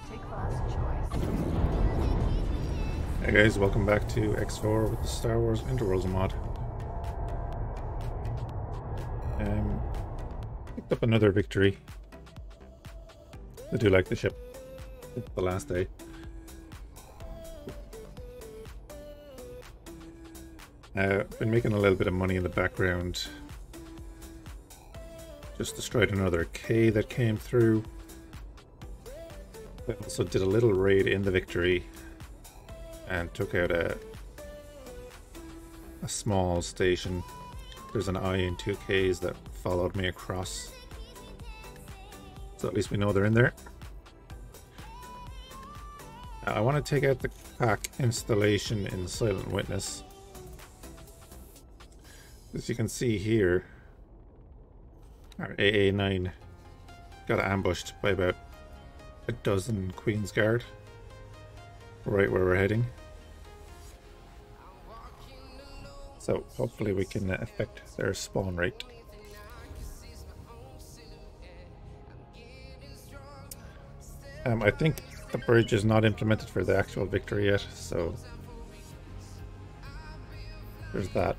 Take last choice. Hey guys, welcome back to X4 with the Star Wars Interworlds mod. Picked up another victory. I do like the ship. It's the last day. Been making a little bit of money in the background. Just destroyed another K that came through. I also did a little raid in the victory and took out a small station. There's an I and 2Ks that followed me across, so at least we know they're in there. Now, I want to take out the Kha'ak installation in Silent Witness. As you can see here, our AA9 got ambushed by about a dozen Queen's Guard right where we're heading. So hopefully we can affect their spawn rate. I think the bridge is not implemented for the actual victory yet, so there's that.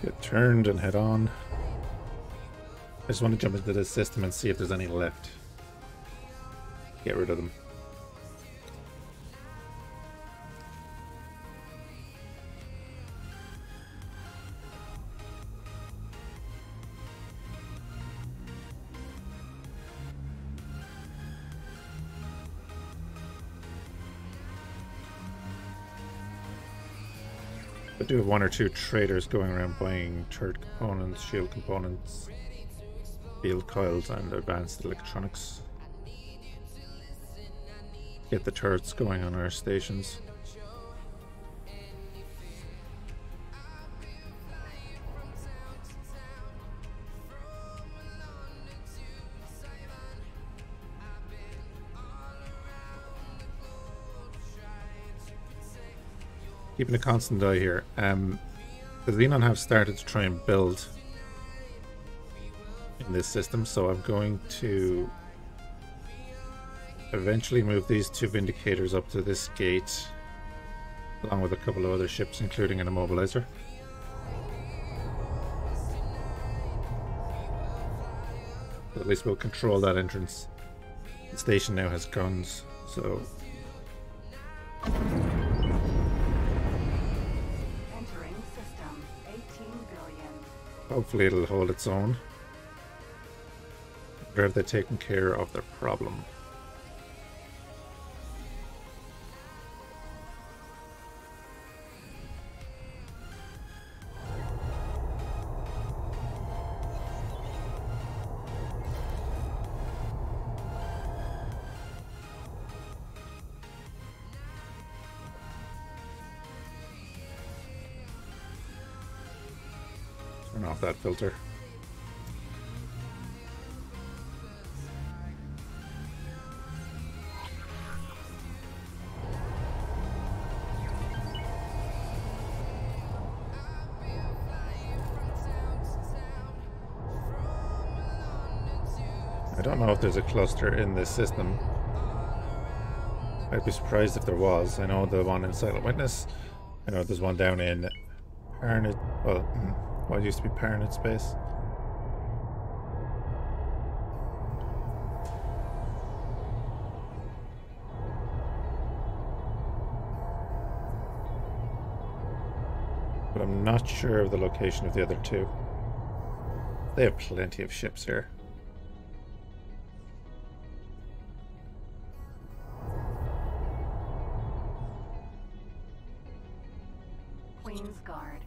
Get turned and head on. I just want to jump into this system and see if there's any left. Get rid of them. I do have one or two traders going around buying turret components, shield components, field coils and advanced electronics. Get the turrets going on our stations. Keeping a constant eye here. The Xenon have started to try and build in this system, so I'm going to eventually move these two Vindicators up to this gate, along with a couple of other ships, including an immobilizer. But at least we'll control that entrance. The station now has guns, so hopefully it'll hold its own. Or have they taken care of their problem? Turn off that filter. I don't know if there's a cluster in this system. I'd be surprised if there was. I know the one in Silent Witness. I know there's one down in Parnid, well, what used to be Parnid space. But I'm not sure of the location of the other two. They have plenty of ships here. Queen's Guard.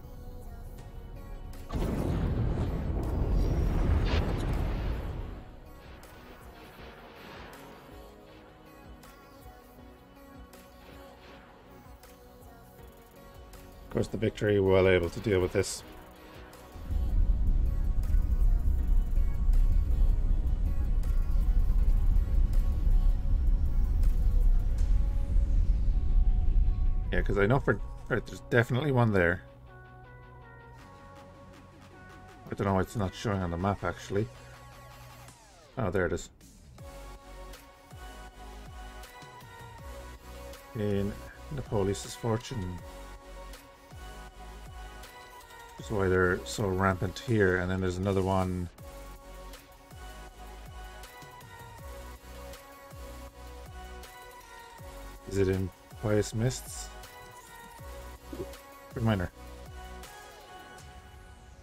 course, the Victory well able to deal with this. Yeah, because I know for there's definitely one there. I don't know why it's not showing on the map actually. Oh, there it is. In Napoleon's fortune. That's why they're so rampant here. And then there's another one. Is it in Pious Mists? Reminder.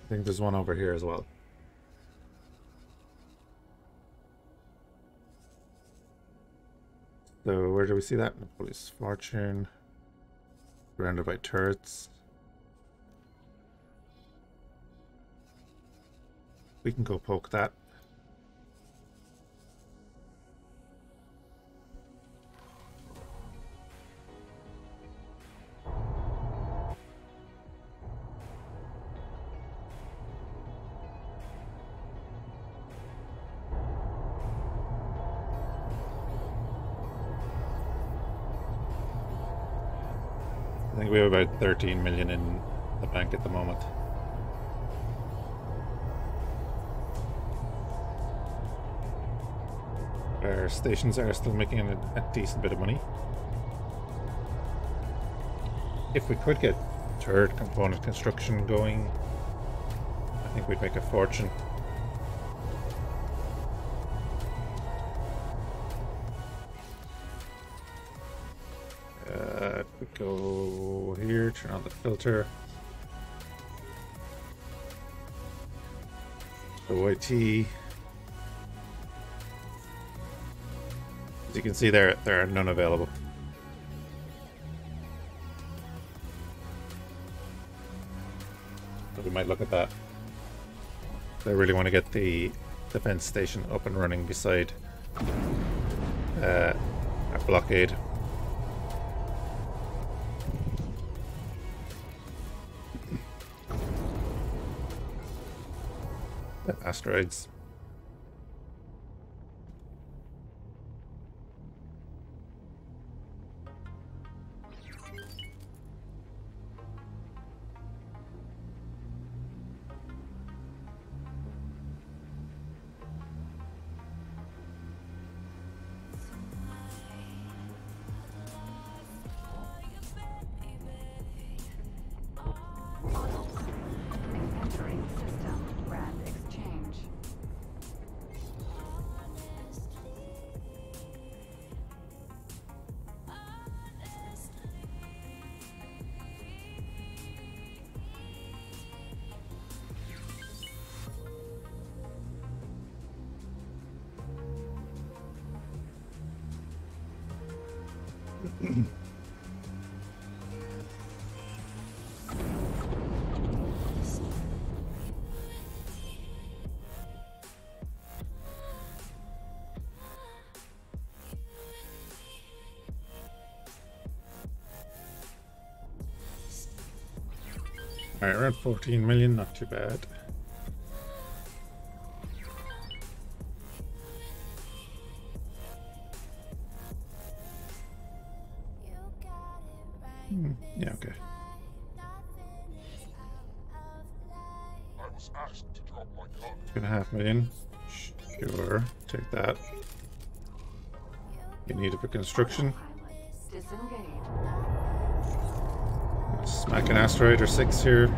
I think there's one over here as well. So where do we see that? Napoleon's fortune. Surrounded by turrets. We can go poke that. I think we have about 13 million in the bank at the moment. Our stations are still making a decent bit of money. If we could get turret component construction going, I think we'd make a fortune. We go here, turn on the filter. The YT. As you can see there are none available. So we might look at that. I really want to get the defense station up and running beside our blockade. Asteroids. Entering system. Brand exchange. Alright, around 14 million, not too bad. Yeah, okay. I was asked to drop my gun. 2.5 million. Sure, take that. You need it for construction. Disengage. Smack an asteroid or 6 here.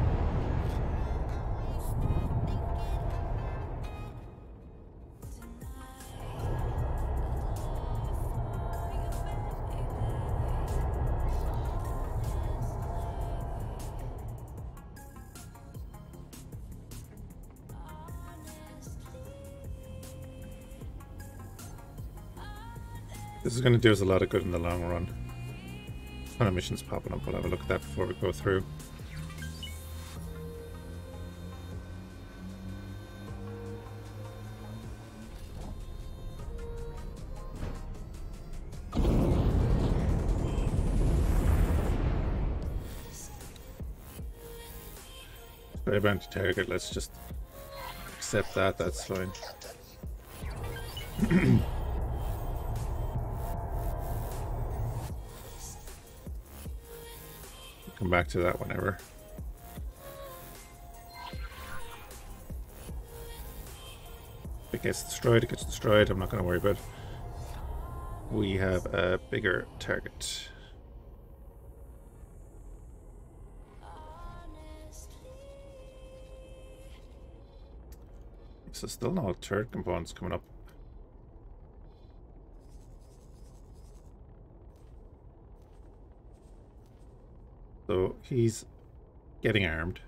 This is going to do us a lot of good in the long run. Ton of missions popping up. We'll have a look at that before we go through. Very bounty target, let's just accept that, that's fine. Come back to that whenever. If it gets destroyed, it gets destroyed. I'm not going to worry about it. We have a bigger target. So still no turret components coming up. So he's getting armed,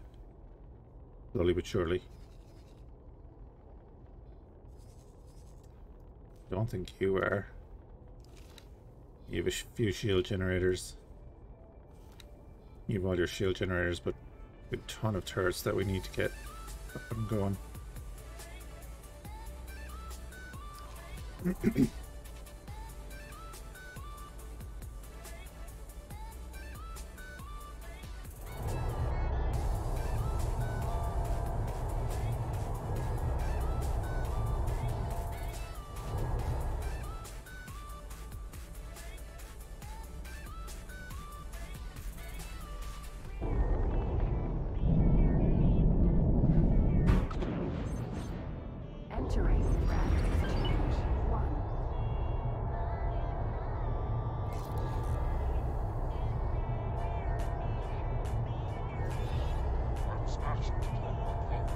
slowly but surely. Don't think you are. You have a few shield generators. You have all your shield generators, but a ton of turrets that we need to get up and going. Entering brand exchange 1. I was asked to drop my gun.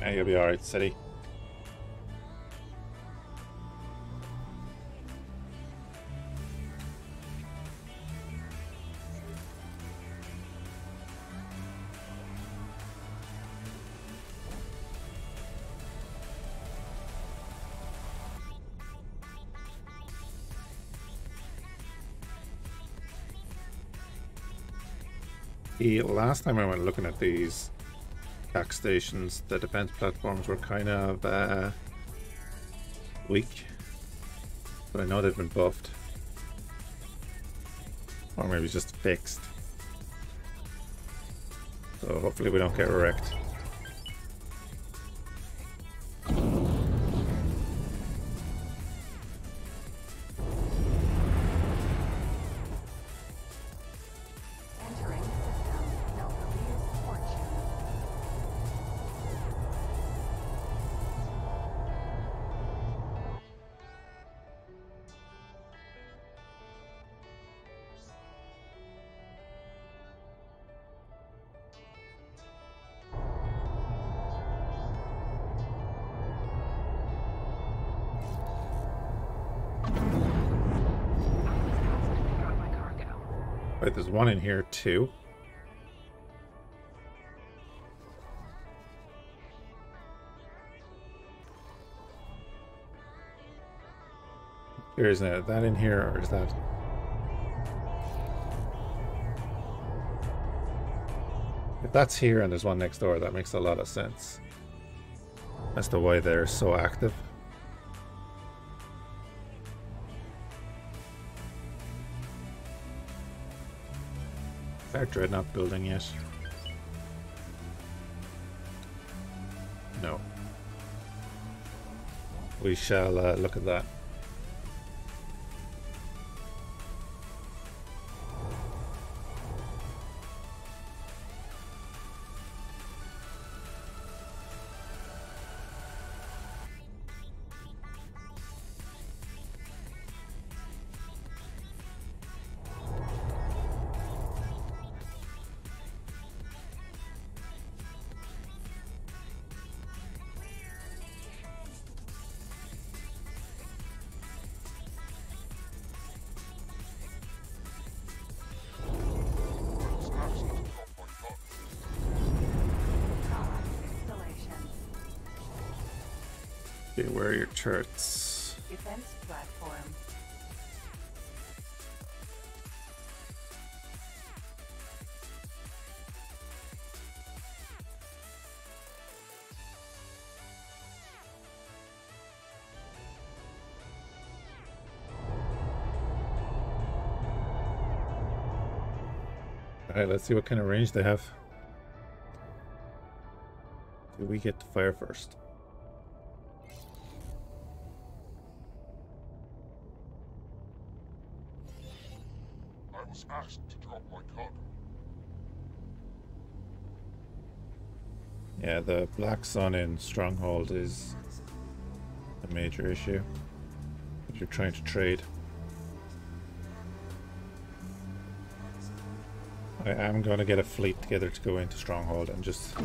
Yeah, you'll be alright, steady. The last time I went looking at these Kha'ak stations, the defense platforms were kind of weak, but I know they've been buffed, or maybe just fixed. So hopefully we don't get wrecked. Entering system. Melville's fortune. Right, there's one in here too. Is that in here, or is that? If that's here and there's one next door, that makes a lot of sense as to why they're so active. Is our dreadnought building yet? No. We shall look at that. I was asked to drop my gun. Kha'ak installation. Okay, where are your turrets? Defense platform. Alright, let's see what kind of range they have. Do we get to fire first? I was asked to drop my Kha'ak. Yeah, the Black Sun in Stronghold is a major issue if you're trying to trade. I am going to get a fleet together to go into Stronghold and just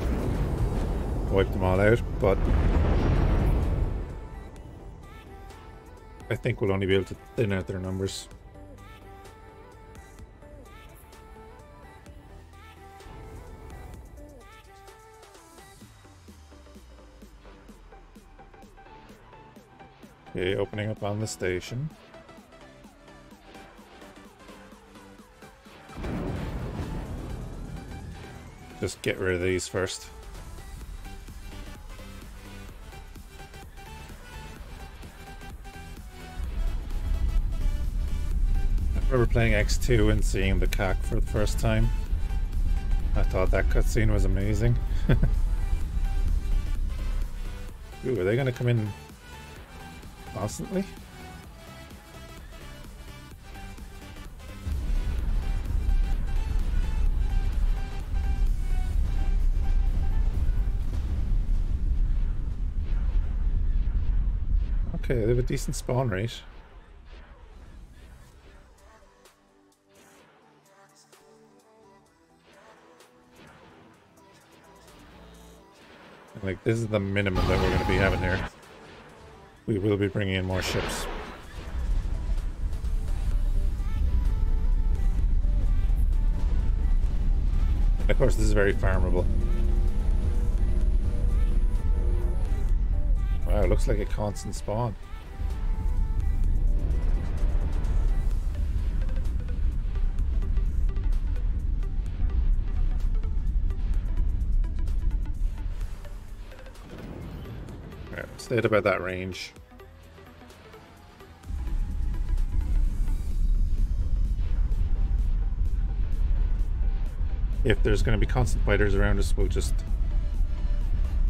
wipe them all out, but I think we'll only be able to thin out their numbers. Okay, opening up on the station. Just get rid of these first. I remember playing X2 and seeing the Kha'ak for the first time. I thought that cutscene was amazing. Ooh, are they gonna come in constantly? Okay, they have a decent spawn rate. Like, this is the minimum that we're going to be having here. We will be bringing in more ships. And of course, this is very farmable. Wow, it looks like a constant spawn. Alright, stay at about that range. If there's going to be constant fighters around us, we'll just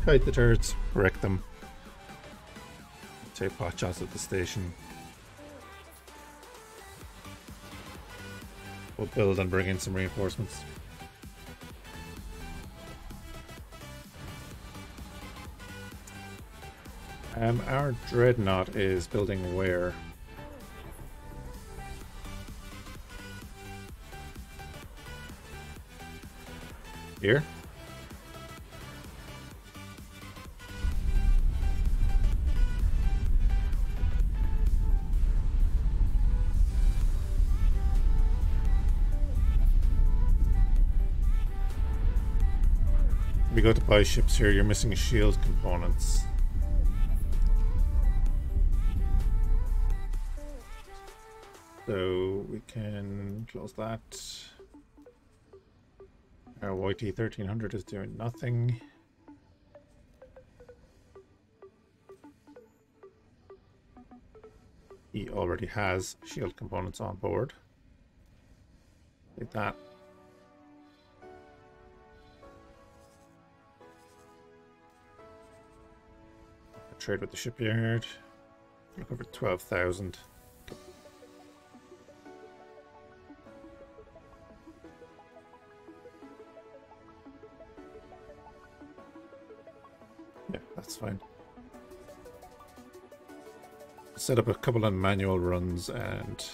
kite the turrets, wreck them, take pot shots at the station. We'll build and bring in some reinforcements. Our dreadnought is building where? Here? If you go to buy ships here, you're missing shield components. So we can close that. Our YT 1300 is doing nothing. He already has shield components on board. Like that. Trade with the shipyard. Look over 12,000. Yeah, that's fine. Set up a couple of manual runs and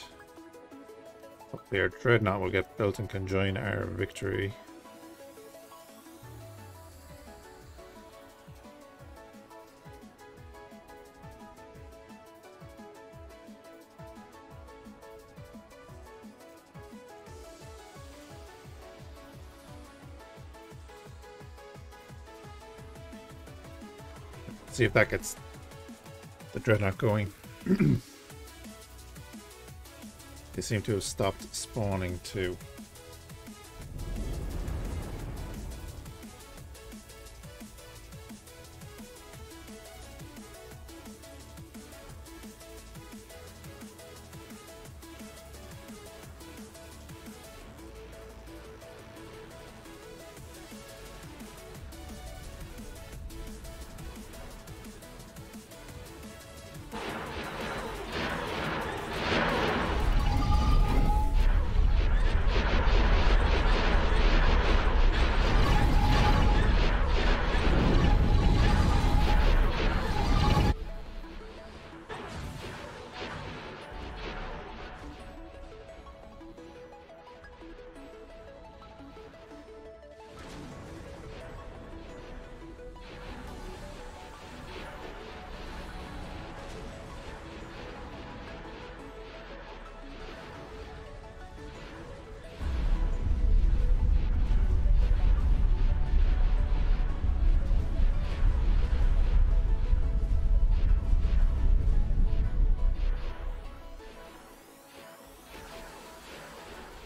hopefully our dreadnought will get built and can join our victory. See if that gets the dreadnought going. They seem to have stopped spawning too.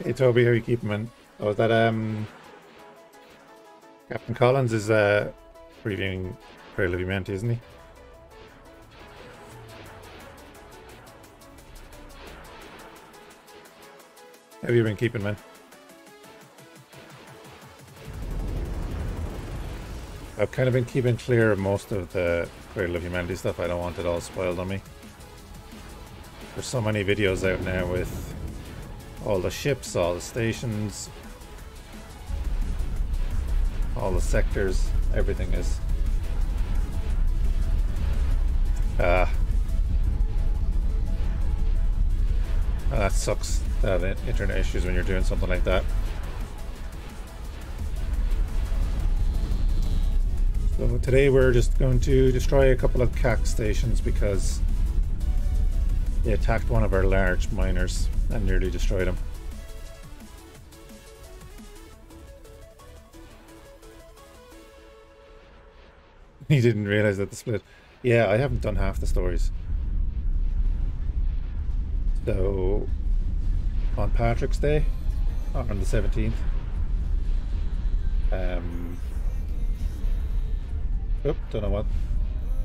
Hey Toby, how you keeping, man? Oh, is that Captain Collins is previewing Trail of Humanity, isn't he? How have you been keeping, man? I've kind of been keeping clear of most of the Cradle of Humanity stuff. I don't want it all spoiled on me. There's so many videos out now with all the ships, all the stations, all the sectors, everything is. That sucks to have internet issues when you're doing something like that. So today we're just going to destroy a couple of Kha'ak stations because they attacked one of our large miners and nearly destroyed him. He didn't realize that the split. Yeah, I haven't done half the stories. So on Patrick's Day, on the 17th, don't know what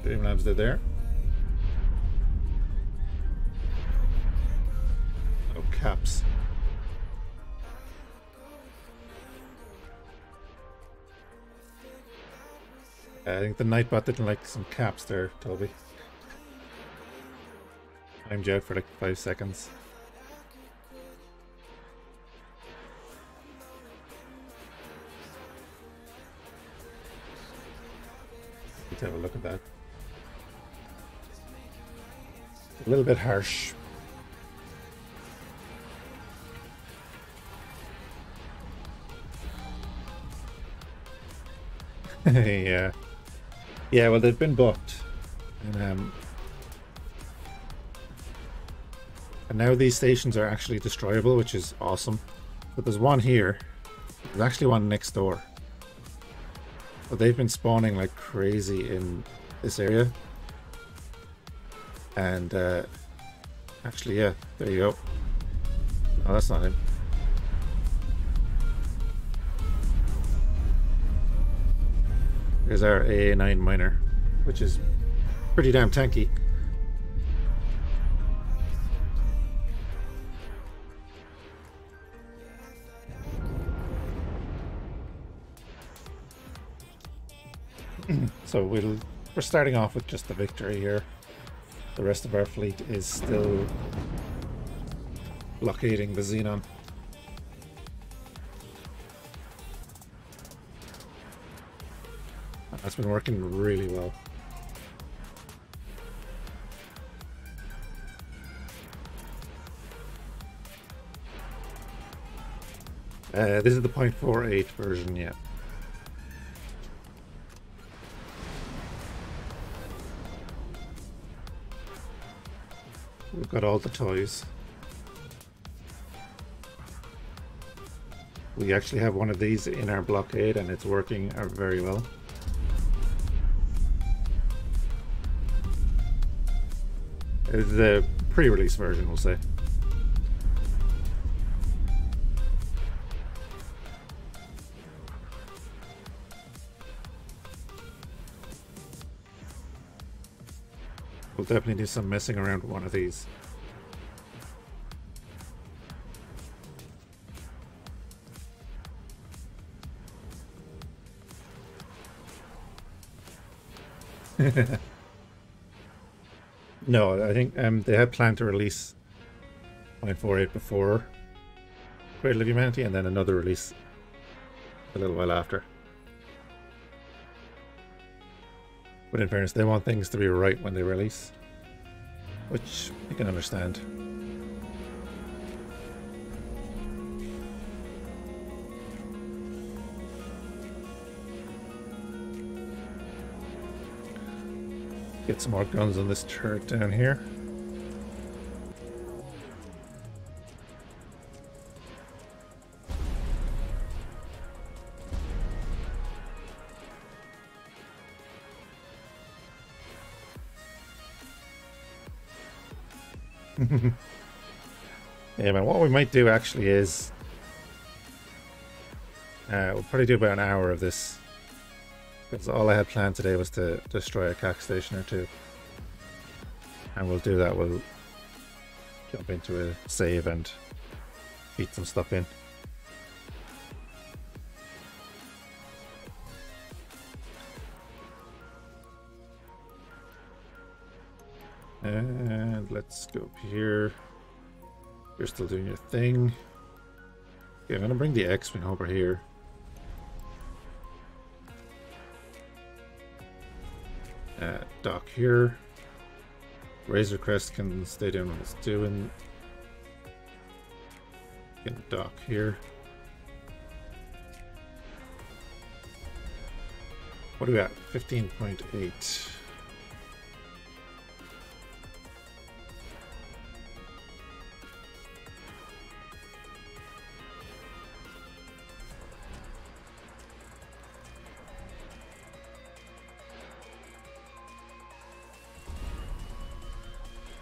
Dreamlabs did there. Oh, caps. I think the Nightbot didn't like some caps there, Toby. Timed you out for like 5 seconds. Let's have a look at that. A little bit harsh. Yeah. Yeah, well, they've been buffed. And now these stations are actually destroyable, which is awesome. But there's one here. There's actually one next door. But they've been spawning like crazy in this area. And actually, yeah, there you go. No, that's not him. There's our AA9 miner, which is pretty damn tanky. So we're starting off with just the victory here. The rest of our fleet is still blockading the Xenon. That's been working really well. This is the 0.48 version, yeah. We've got all the toys. We actually have one of these in our blockade and it's working very well. It's the pre-release version, we'll say. We'll definitely do some messing around with one of these. No, I think they had planned to release 0.48 before Cradle of Humanity and then another release a little while after. But in fairness, they want things to be right when they release, which you can understand. Get some more guns on this turret down here. Yeah, man, what we might do actually is We'll probably do about an hour of this. Because all I had planned today was to destroy a Kha'ak station or two. And we'll do that. We'll jump into a save and feed some stuff in. And let's go up here. You're still doing your thing. Okay, I'm going to bring the X-Wing over here. Dock here. Razor Crest can stay doing what it's doing. Can dock here. What do we got? 15.8.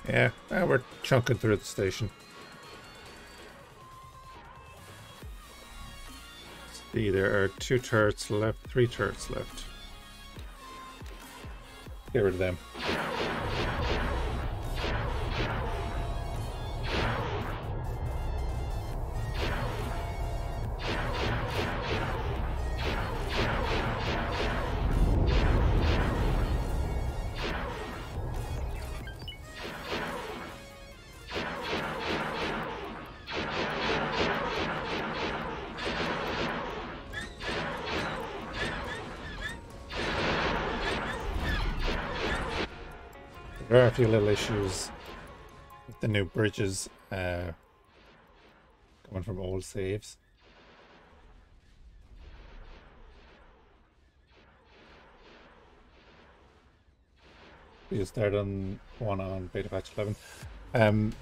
Yeah, we're chunking through the station. See, there are 2 turrets left, 3 turrets left. Get rid of them. There are a few little issues with the new bridges coming from old saves. We just started on one on beta patch 11.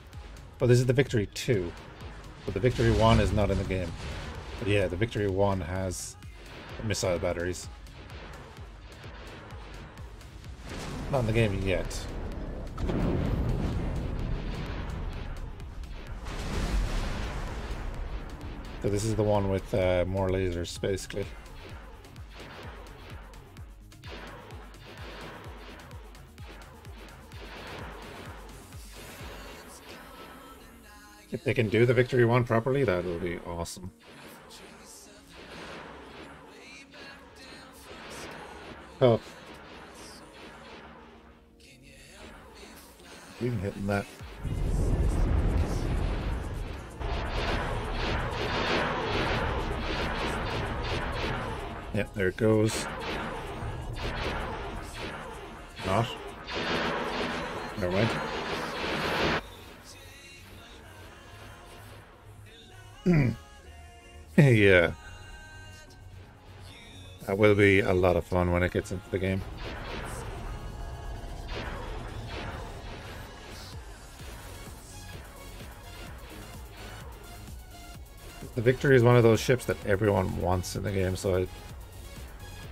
But this is the Victory 2. But the Victory 1 is not in the game. But yeah, the Victory 1 has missile batteries. Not in the game yet. So this is the one with more lasers, basically. If they can do the Victory 1 properly, that will be awesome. Oh. Even hitting that. Yep, there it goes. Not. Never mind. Yeah. That will be a lot of fun when it gets into the game. The Victory is one of those ships that everyone wants in the game, so I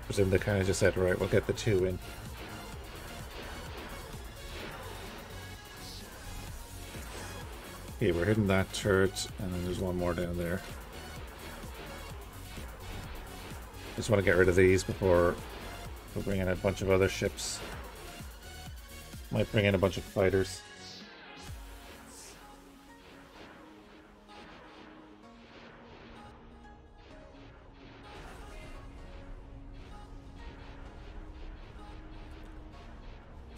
presume they kind of just said, right, we'll get the 2 in. Okay, we're hitting that turret, and then there's one more down there. Just want to get rid of these before we bring in a bunch of other ships. Might bring in a bunch of fighters.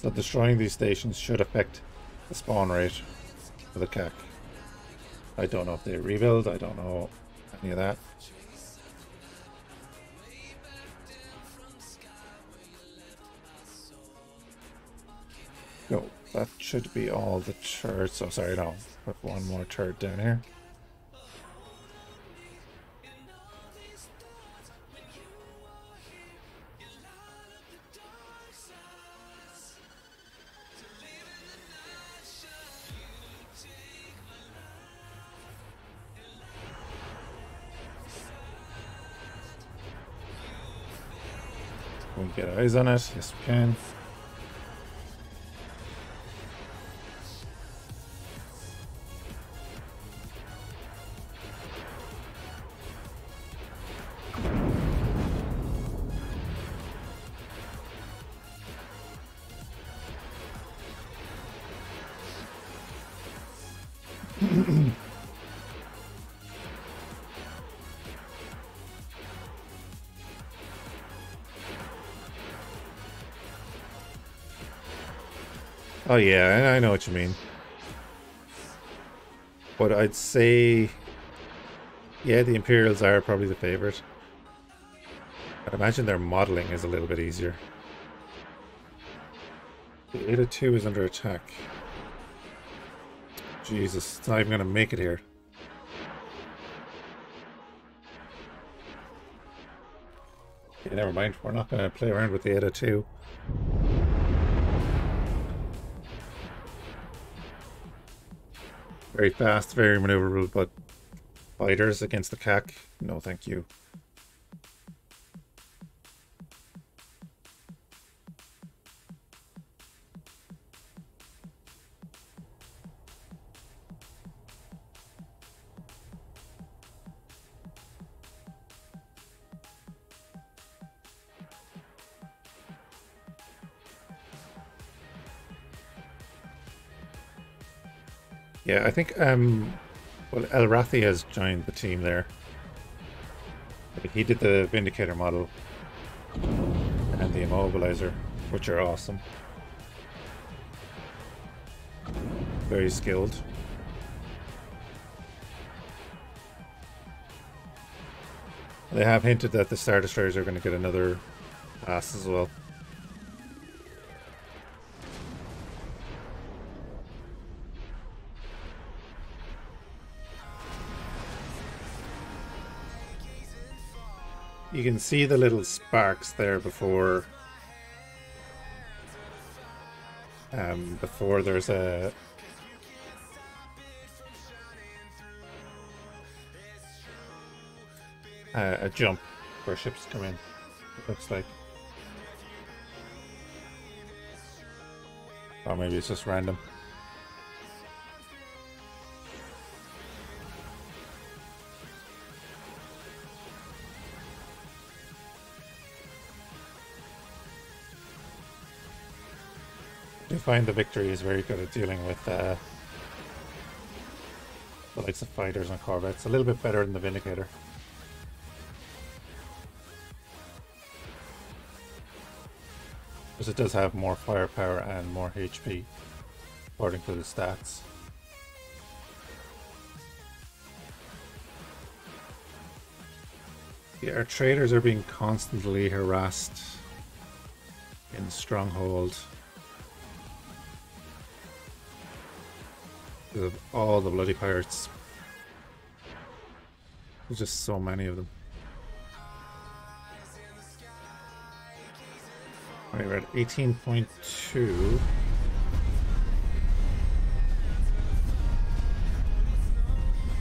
So destroying these stations should affect the spawn rate for the Kha'ak. I don't know if they rebuild, I don't know any of that. No, that should be all the turrets. Oh, sorry, no. Put one more turret down here. We can get eyes on it. Yes, we can. Oh yeah, I know what you mean. But I'd say, yeah, the Imperials are probably the favorite. I'd imagine their modeling is a little bit easier. The Eta 2 is under attack. Jesus, it's not even going to make it here. Okay, never mind. We're not going to play around with the Eta 2. Very fast, very maneuverable, but fighters against the Kha'ak? No, thank you. Yeah, I think well, El Rathi has joined the team there. He did the Vindicator model and the Immobilizer, which are awesome. Very skilled. They have hinted that the Star Destroyers are going to get another pass as well. You can see the little sparks there before there's a jump where ships come in, it looks like. Or maybe it's just random. I find the Victory is very good at dealing with the likes of fighters and corvettes. A little bit better than the Vindicator. Because it does have more firepower and more HP, according to the stats. Yeah, our traders are being constantly harassed in Stronghold. Of all the bloody pirates. There's just so many of them. Alright, we're at 18.2.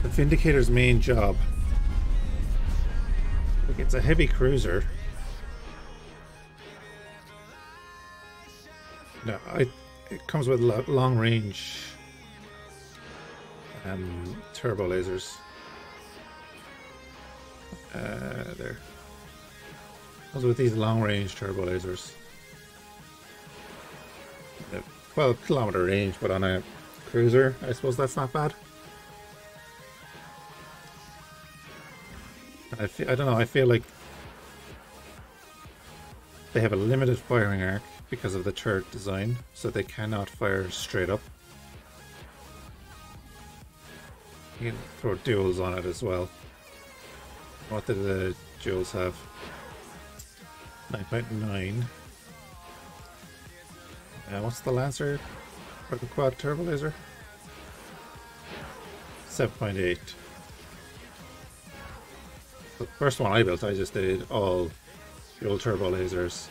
The Vindicator's main job. Look, it's a heavy cruiser. No, it comes with long range turbo lasers. There. Comes with these long range turbo lasers. 12-kilometer range, but on a cruiser, I suppose that's not bad. I don't know, I feel like they have a limited firing arc because of the turret design, so they cannot fire straight up. You can throw duels on it as well. What did the duels have? 9.9. What's the Lancer for the quad turbo laser? 7.8. The first one I built, I just did all dual turbo lasers.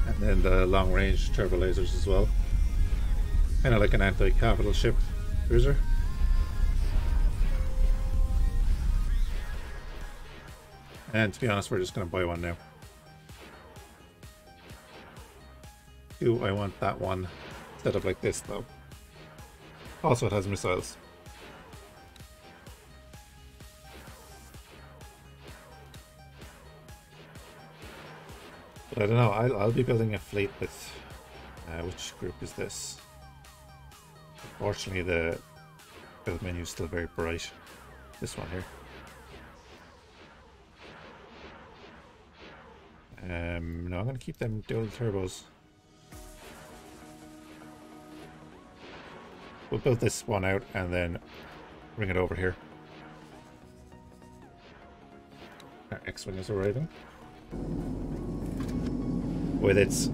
And then the long range turbo lasers as well. Kind of like an anti-capital ship cruiser. And to be honest, we're just going to buy one now. Do I want that one instead of like this though? Also, it has missiles. But I don't know, I'll be building a fleet with... which group is this? Fortunately, the build menu is still very bright. This one here. No, I'm going to keep them dual turbos. We'll build this one out and then bring it over here. Our X-Wing is arriving. With its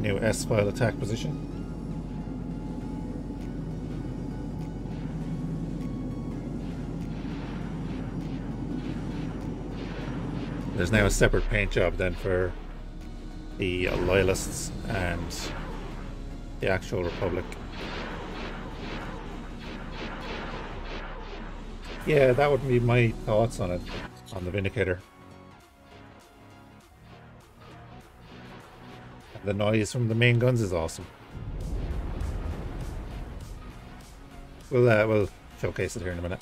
new S-file attack position. There's now a separate paint job then for the Loyalists and the actual Republic. Yeah, that would be my thoughts on it, on the Vindicator. The noise from the main guns is awesome. We'll showcase it here in a minute.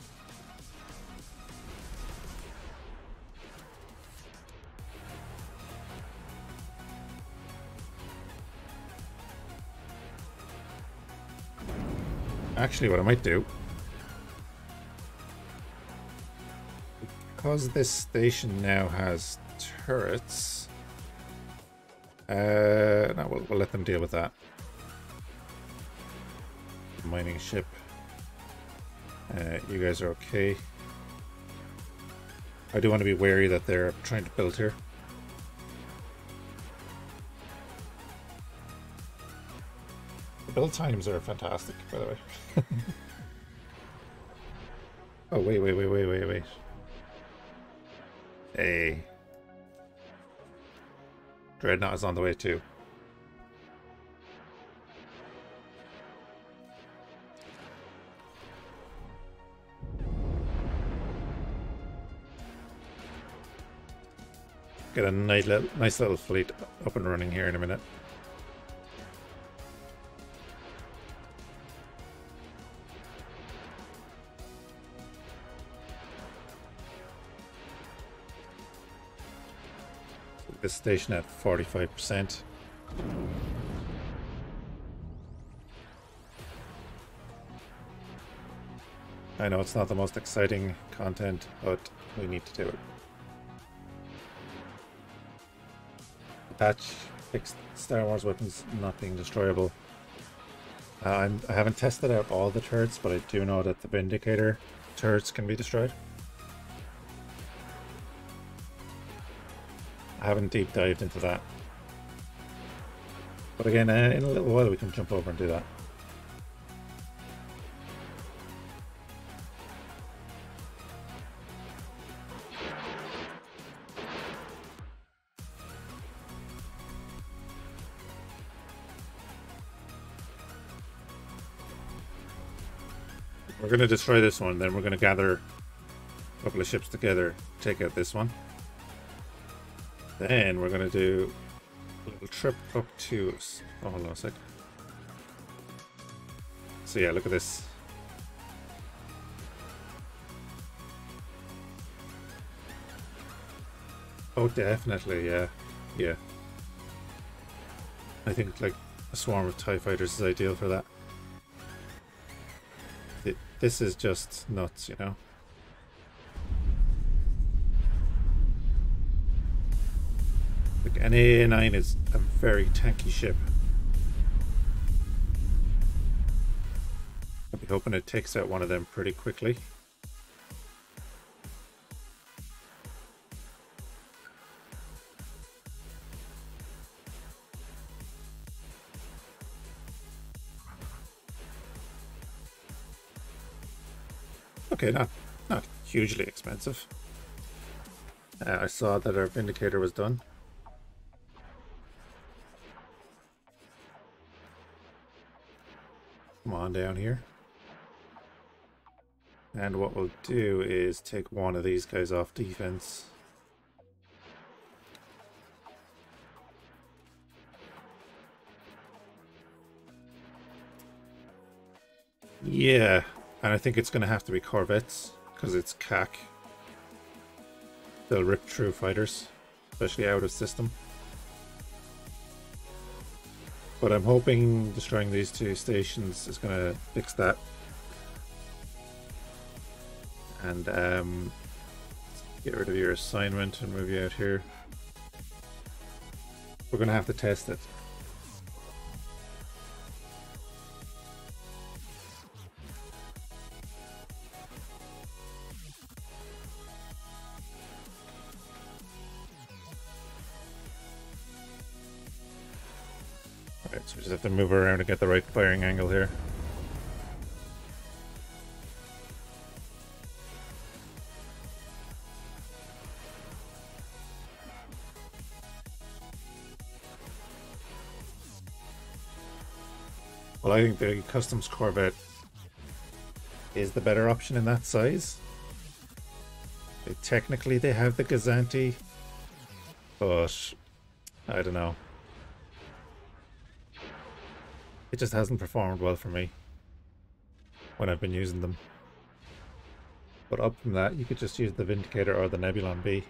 Actually, what I might do, because this station now has turrets, no, we'll let them deal with that. Mining ship. You guys are okay. I do want to be wary that they're trying to build here. The build times are fantastic, by the way. Oh, wait. Hey. Dreadnought is on the way too. Get a nice little fleet up and running here in a minute. This station at 45%. I know it's not the most exciting content, but we need to do it. The patch fixed Star Wars weapons not being destroyable. I haven't tested out all the turrets, but I do know that the Vindicator turrets can be destroyed. I haven't deep dived into that. But again, in a little while we can jump over and do that. We're going to destroy this one, then we're going to gather a couple of ships together, take out this one. Then we're going to do a little trip up to... Oh, hold on a sec. So yeah, look at this. Oh, definitely, yeah. Yeah. I think like a swarm of TIE fighters is ideal for that. This is just nuts, you know? Like an AA9 is a very tanky ship. I'll be hoping it takes out one of them pretty quickly. Okay, not hugely expensive. I saw that our Vindicator was done. Come on down here. And what we'll do is take one of these guys off defense. Yeah, and I think it's going to have to be corvettes because it's Kha'ak. They'll rip through fighters, especially out of system. But I'm hoping destroying these two stations is going to fix that. And get rid of your assignment and move you out here. We're going to have to test it. Alright, so we just have to move around to get the right firing angle here. Well, I think the Customs Corvette is the better option in that size. Technically they have the Gazanti, but I don't know. It just hasn't performed well for me when I've been using them. But up from that, you could just use the Vindicator or the Nebulon B.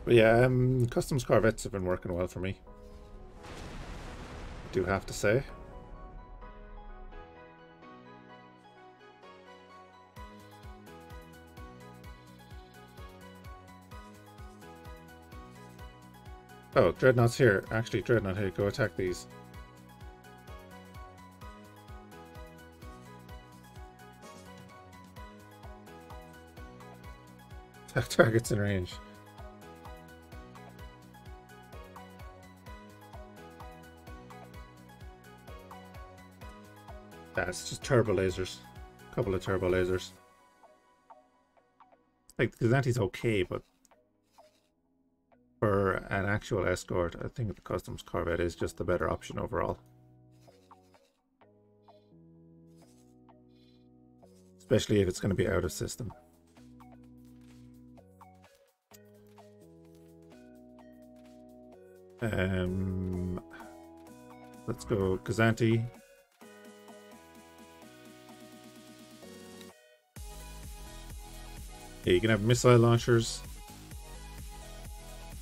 But yeah, Customs Corvettes have been working well for me, I do have to say. Oh, Dreadnought's here. Actually, Dreadnought here. Go attack these. Attack targets in range. That's just turbo lasers. A couple of turbo lasers. Like, the Gazanti's okay, but for an actual escort, I think the Customs Corvette is just the better option overall. Especially if it's going to be out of system. Let's go Gazanti. Yeah, you can have missile launchers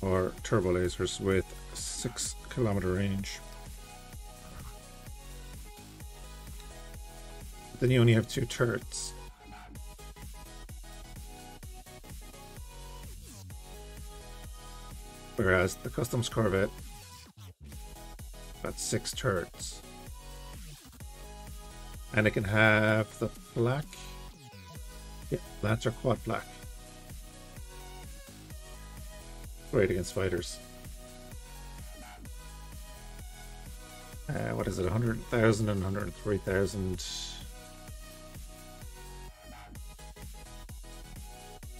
or turbo lasers with 6 kilometer range. But then you only have 2 turrets. Whereas the Customs Corvette got 6 turrets. And it can have the black. Yeah, Lancer quad black. Great against fighters. What is it? 100,000 and 103,000. So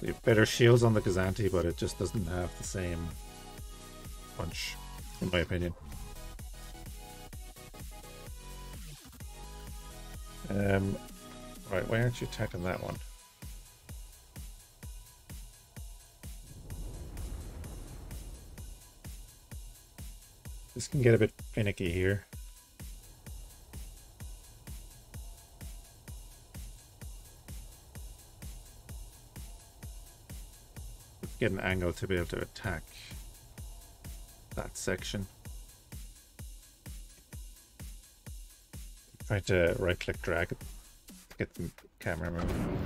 you have better shields on the Gazanti, but it just doesn't have the same punch, in my opinion. Right, why aren't you attacking that one? This can get a bit finicky here. Get an angle to be able to attack that section. Try to right click drag it to get the camera moving.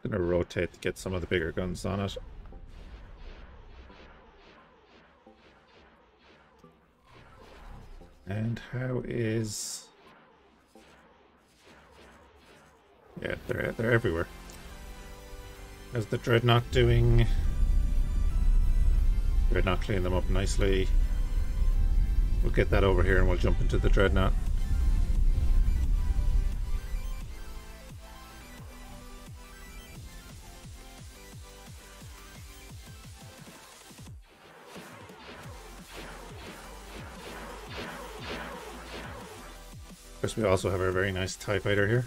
Gonna rotate to get some of the bigger guns on it. And how is... Yeah, they're everywhere. How's the Dreadnought doing? Dreadnought clean them up nicely. We'll get that over here and we'll jump into the Dreadnought. Of course, we also have our very nice TIE fighter here.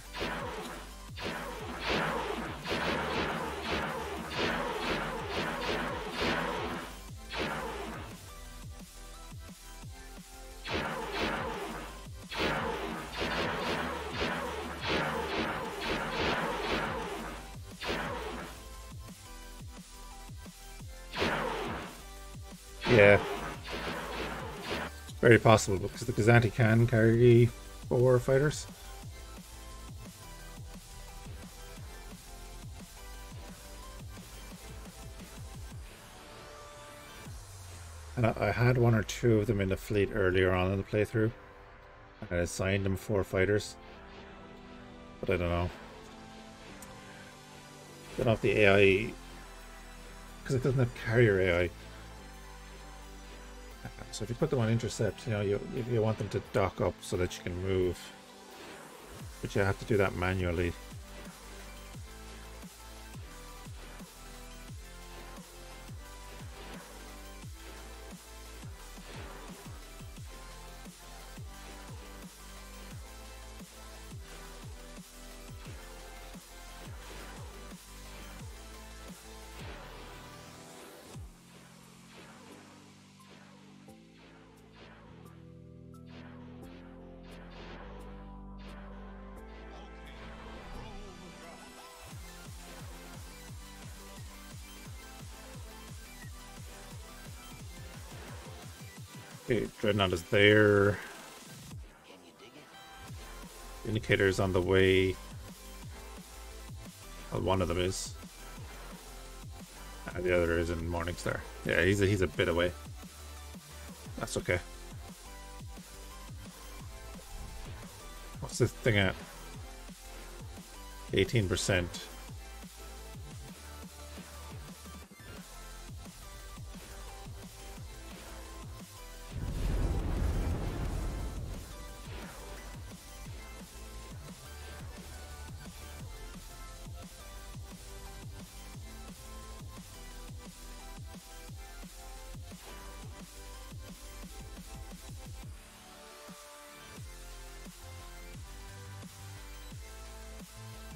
Yeah. Very possible because the Gazanti can carry 4 fighters. And I had 1 or 2 of them in the fleet earlier on in the playthrough. And I assigned them 4 fighters. But I don't know. Don't know if the AI... Because it doesn't have carrier AI. So if you put them on intercept, you know, you want them to dock up so that you can move. But you have to do that manually. Okay, Dreadnought is there. Indicator's on the way. Well, one of them is. And the other is in Morningstar. Yeah, he's a bit away. That's okay. What's this thing at? 18%.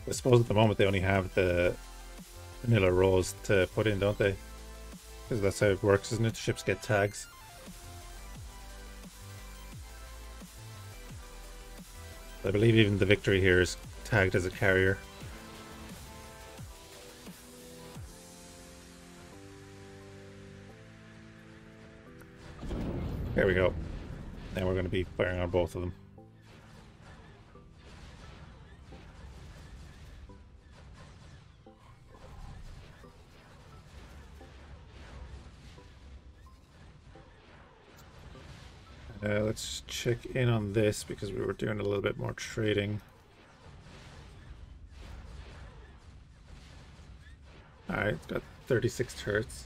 I suppose at the moment they only have the vanilla rows to put in, don't they? Because that's how it works, isn't it? Ships get tags. I believe even the Victory here is tagged as a carrier. There we go. Now we're going to be firing on both of them. Let's check in on this because we were doing a little bit more trading. Alright, it's got 36 turrets.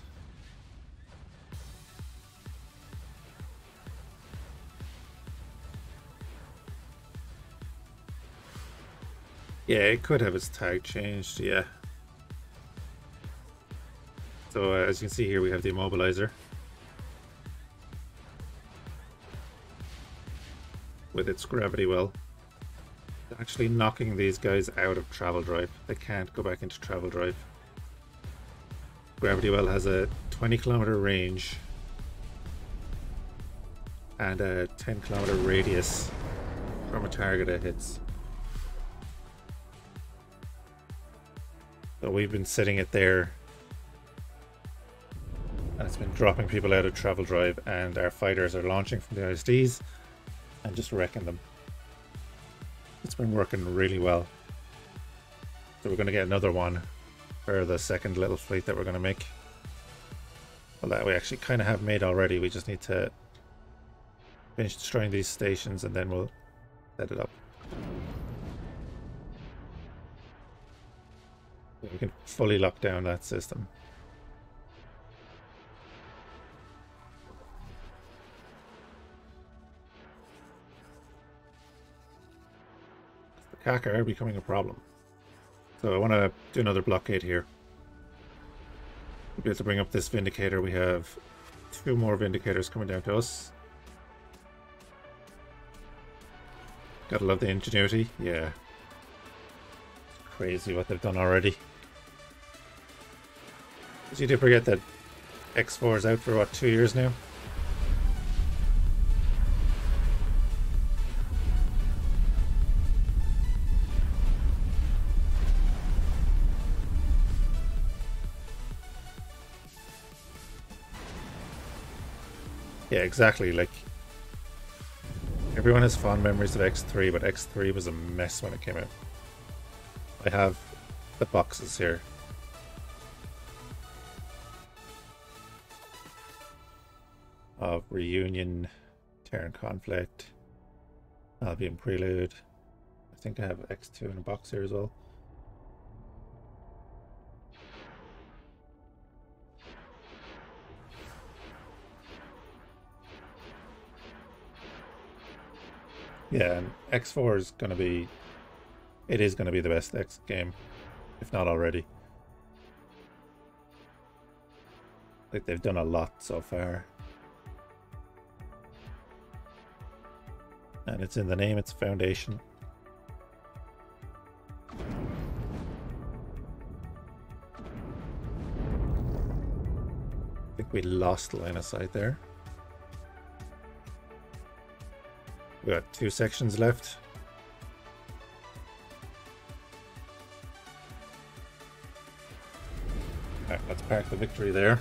Yeah, it could have its tag changed, yeah. So as you can see here, we have the immobilizer. With its gravity well, actually knocking these guys out of travel drive. They can't go back into travel drive. Gravity well has a 20-kilometer range and a 10-kilometer radius from a target it hits. So we've been sitting it there and it's been dropping people out of travel drive, and our fighters are launching from the ISDs and just wrecking them. It's been working really well. So we're going to get another one for the second little fleet that we're going to make. Well, that we actually kind of have made already. We just need to finish destroying these stations and then we'll set it up. We can fully lock down that system. Kha'ak are becoming a problem. So I want to do another blockade here. We'll be able to bring up this Vindicator. We have 2 more Vindicators coming down to us. Gotta love the ingenuity. Yeah. It's crazy what they've done already. Because you do forget that X4 is out for what, 2 years now? Yeah, exactly. Like, everyone has fond memories of X3, but X3 was a mess when it came out. I have the boxes here. Of Reunion, Terran Conflict, Albion Prelude. I think I have X2 in a box here as well. Yeah, and X4 is going to be... It is going to be the best X game, if not already. Like, they've done a lot so far. And it's in the name, it's Foundation. I think we lost line of sight there. We got 2 sections left. Alright, let's park the victory there.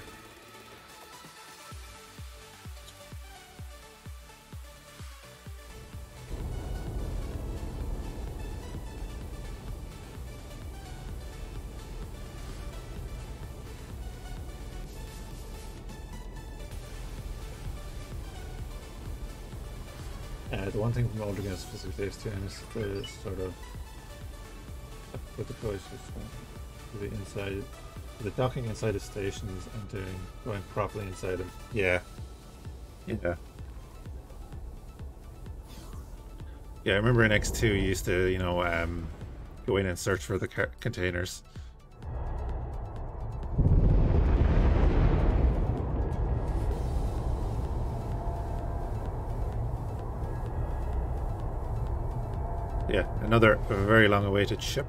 The one thing from older games specifically is the sort of with the choices to the inside, the docking inside of stations and going properly inside them. Yeah. Yeah, I remember in X2 you used to, you know, go in and search for the containers. Yeah, another very long awaited ship.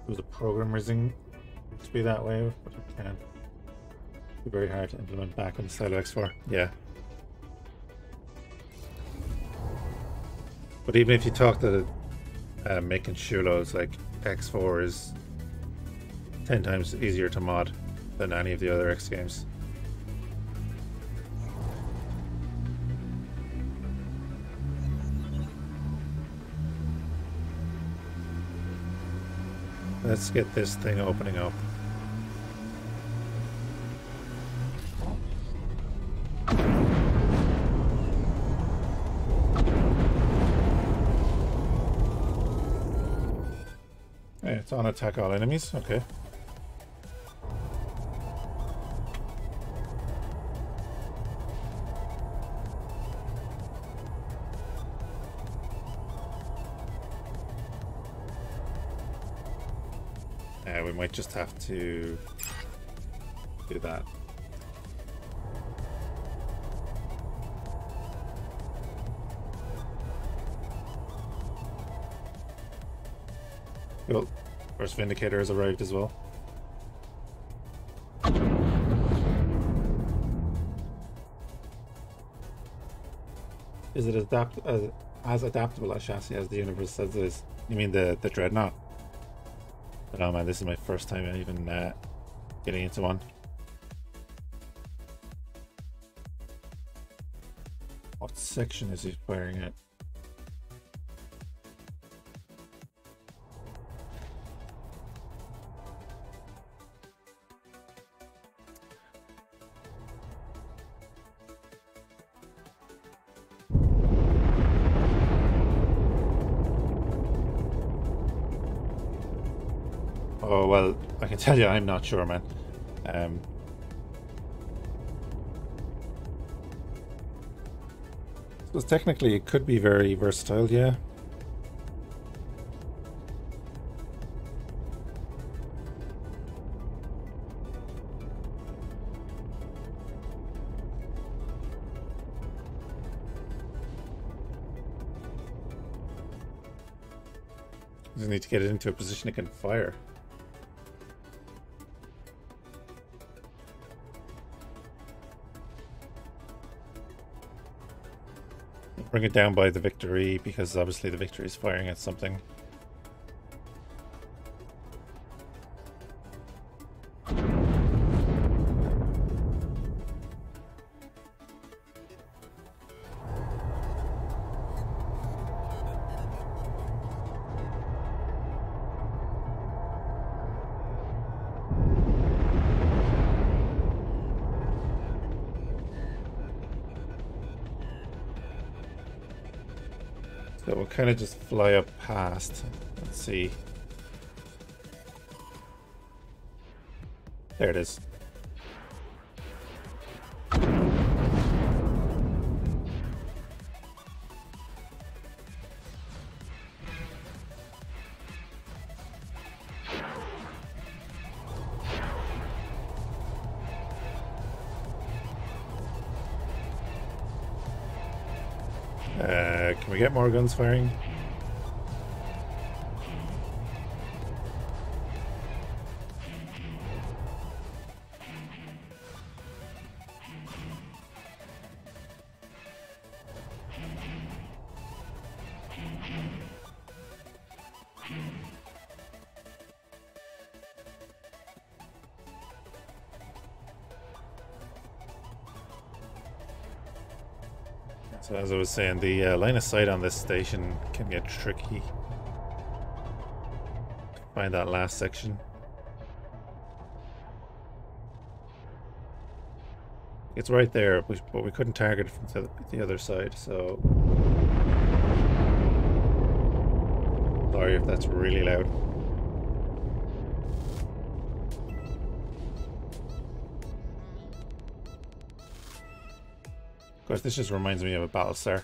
It was a programming to be that way, but it can be very hard to implement back on the style of X4. Yeah. But even if you talk to making Shulos, like X4 is 10 times easier to mod than any of the other X games. Let's get this thing opening up. Hey, it's on attack all enemies. Okay. We might just have to do that. Cool. First Vindicator has arrived as well. Is it as adaptable a chassis as the universe says it is? You mean the Dreadnought? But oh man, this is my first time even getting into one. What section is he firing at? Oh, well, I can tell you I'm not sure, man. So technically it could be very versatile, yeah. Just need to get it into a position it can fire. Bring it down by the Victory, because obviously the Victory is firing at something. So we'll kind of just fly up past. Let's see. There it is. Can we get more guns firing? So as I was saying, the line of sight on this station can get tricky. Find that last section. It's right there, but we couldn't target it from the other side, so... Sorry if that's really loud. Of course, this just reminds me of a Battlestar.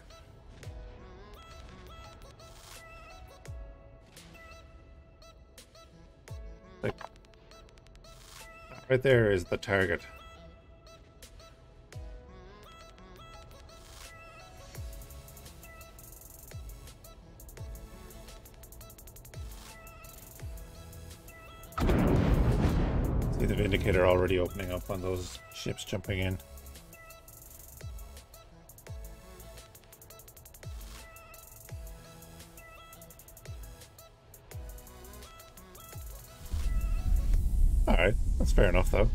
Like, right there is the target. See the Vindicator already opening up on those ships jumping in. Alright, that's fair enough though.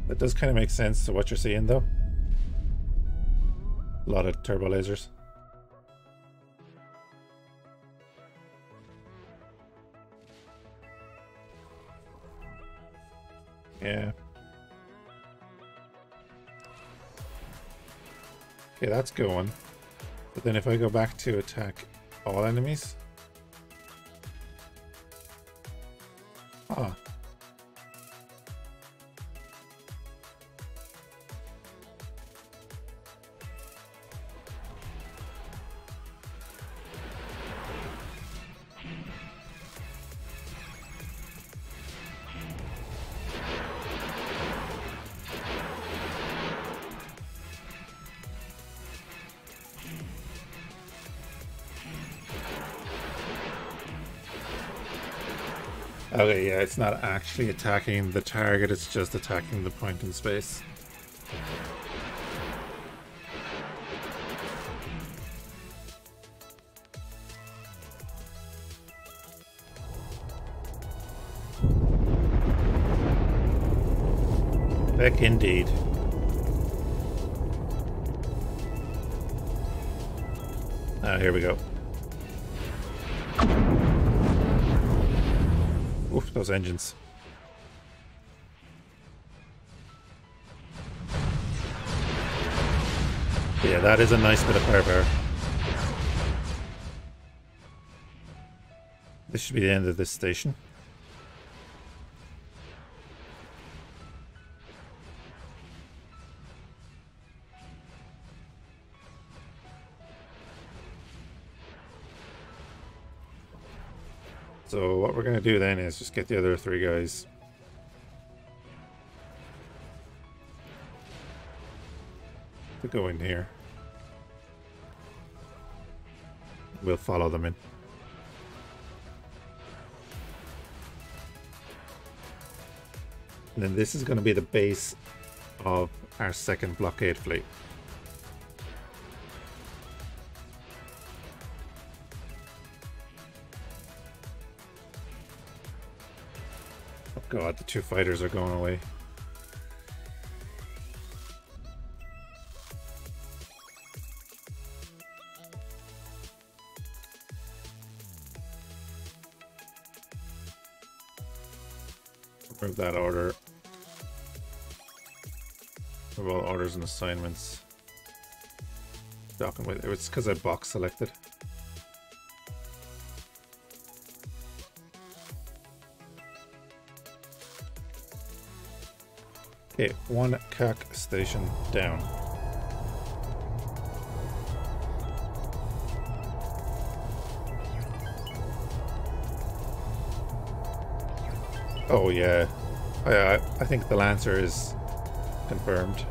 That does kind of make sense to what you're seeing though. A lot of turbo lasers. Yeah. Okay, that's going. But then if I go back to attack all enemies... Ah. Okay, yeah, it's not actually attacking the target, it's just attacking the point in space. Heck indeed. Ah, here we go. Oof, those engines. Yeah, that is a nice bit of firepower. This should be the end of this station. So what we're going to do then is just get the other three guys. To go in here. We'll follow them in. And then this is going to be the base of our second blockade fleet. Oh god, the two fighters are going away. Move that order. Move all orders and assignments. Docking with it's because I box selected. Okay, one Kha'ak station down. Oh yeah, I think the Lancer is confirmed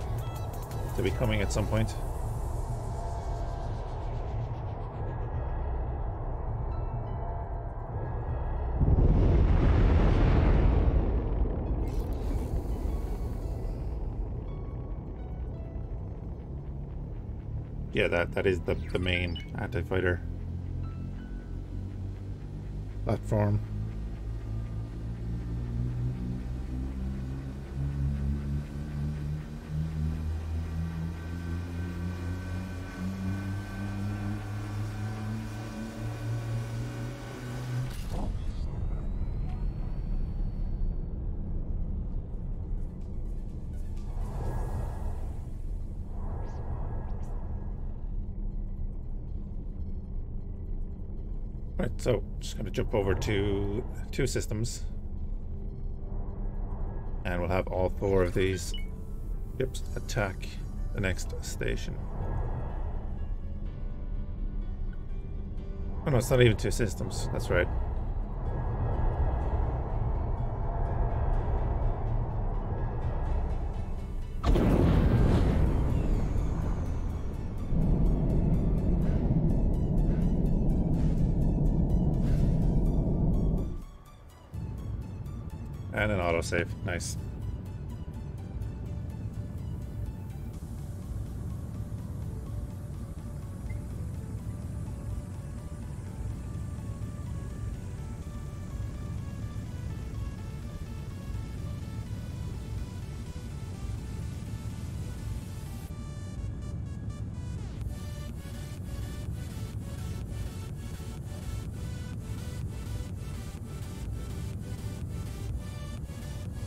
to be coming at some point. Yeah, that is the main anti-fighter platform. Right, so just going to jump over to two systems, and we'll have all four of these ships attack the next station. Oh no, it's not even two systems, that's right. And an autosave. Nice.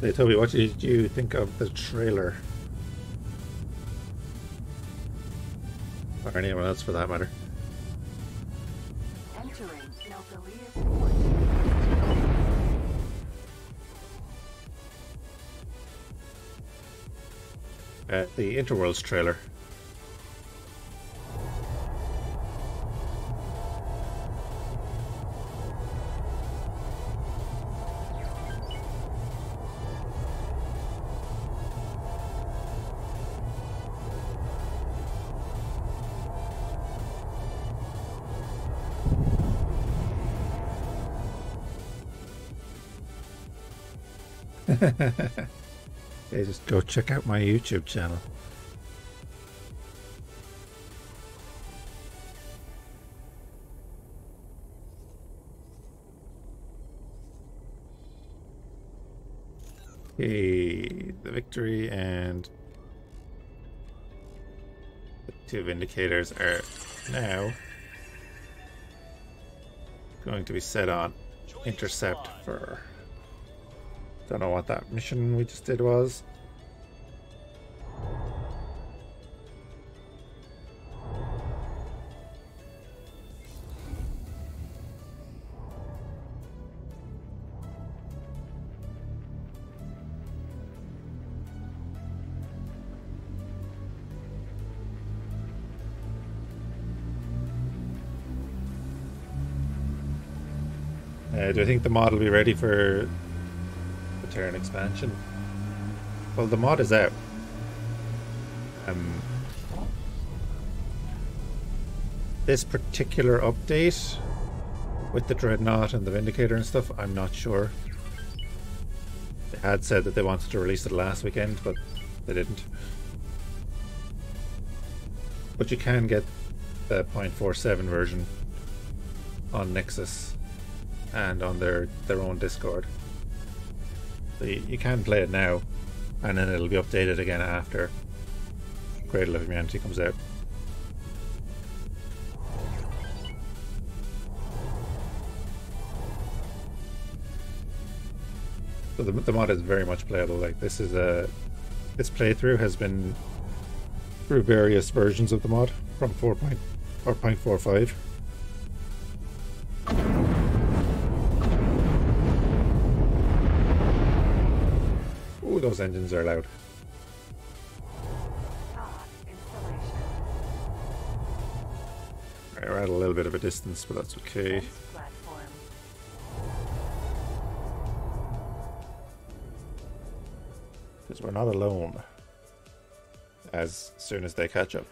Hey Toby, what did you think of the trailer? Or anyone else for that matter? Entering Melpelius port. The Interworlds trailer. Hey, just go check out my YouTube channel. Okay, the victory and the two Vindicators are now going to be set on intercept for... Don't know what that mission we just did was. Do I think the mod will be ready for the Terran expansion? Well, the mod is out. this particular update with the Dreadnought and the Vindicator and stuff, I'm not sure. They had said that they wanted to release it last weekend, but they didn't. But you can get the 0.47 version on Nexus and on their own Discord. So you can play it now, and then it'll be updated again after Cradle of Humanity comes out. So the mod is very much playable. Like this playthrough has been through various versions of the mod from 4.45. Ooh, those engines are loud. Right, we're at a little bit of a distance, but that's okay. Because we're not alone as soon as they catch up.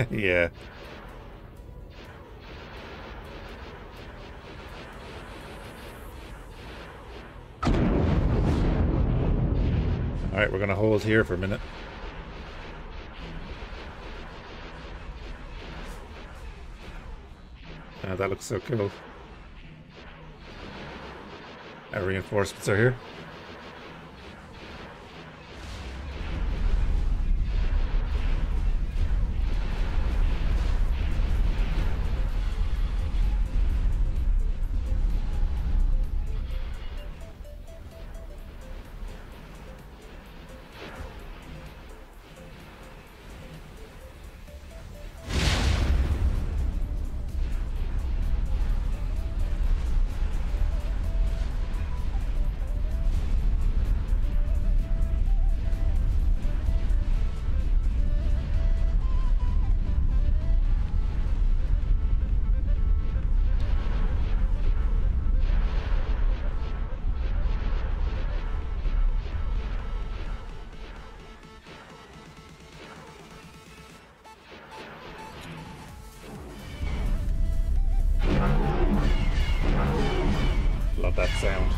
Yeah. Alright, we're gonna hold here for a minute. That looks so cool. Our reinforcements are here. Love that sound.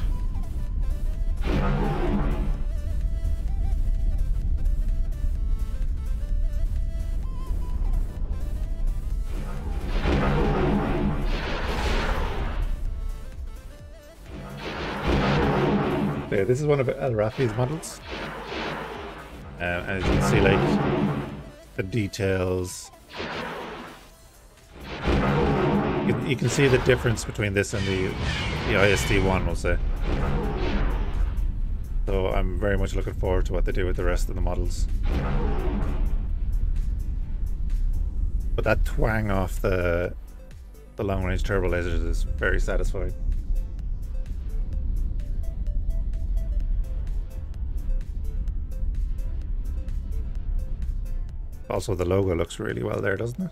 Yeah, this is one of Rafi's models. And as you can see, like, the details. You can see the difference between this and the ISD one, we'll say. So I'm very much looking forward to what they do with the rest of the models. But that twang off the long-range turbo lasers is very satisfying. Also, the logo looks really well there, doesn't it?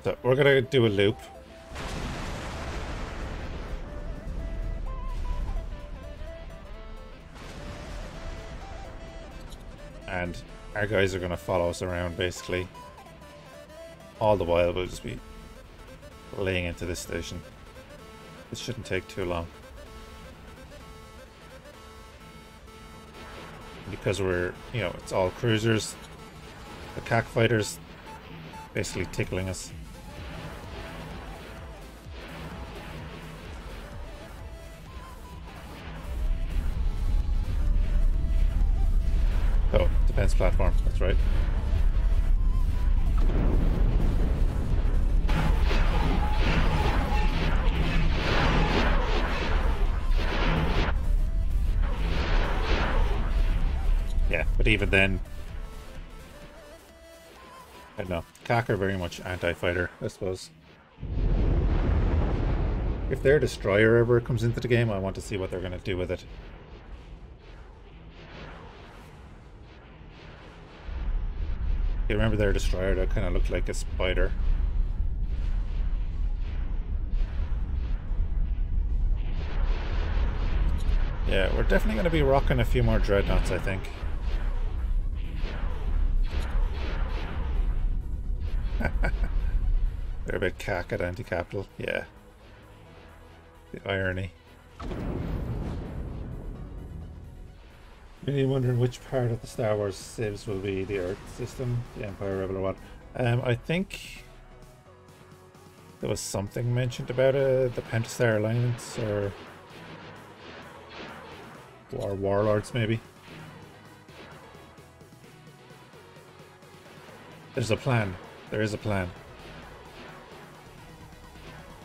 So we're gonna do a loop. And our guys are gonna follow us around basically. All the while we'll just be laying into this station. This shouldn't take too long. Because we're, you know, it's all cruisers. The Kha'ak fighters basically tickling us. Oh, defense platform, that's right. Yeah, but even then, I don't know. Kha'ak are very much anti-fighter, I suppose. If their destroyer ever comes into the game, I want to see what they're going to do with it. You remember their destroyer that kind of looked like a spider? Yeah, we're definitely going to be rocking a few more dreadnoughts, I think. They're a bit cack at anti-capital, yeah. The irony. Really wondering which part of the Star Wars civs will be the Earth system, the Empire, Rebel, or what. I think there was something mentioned about the Pentastar Alliance, or Warlords, maybe. There's a plan. There is a plan.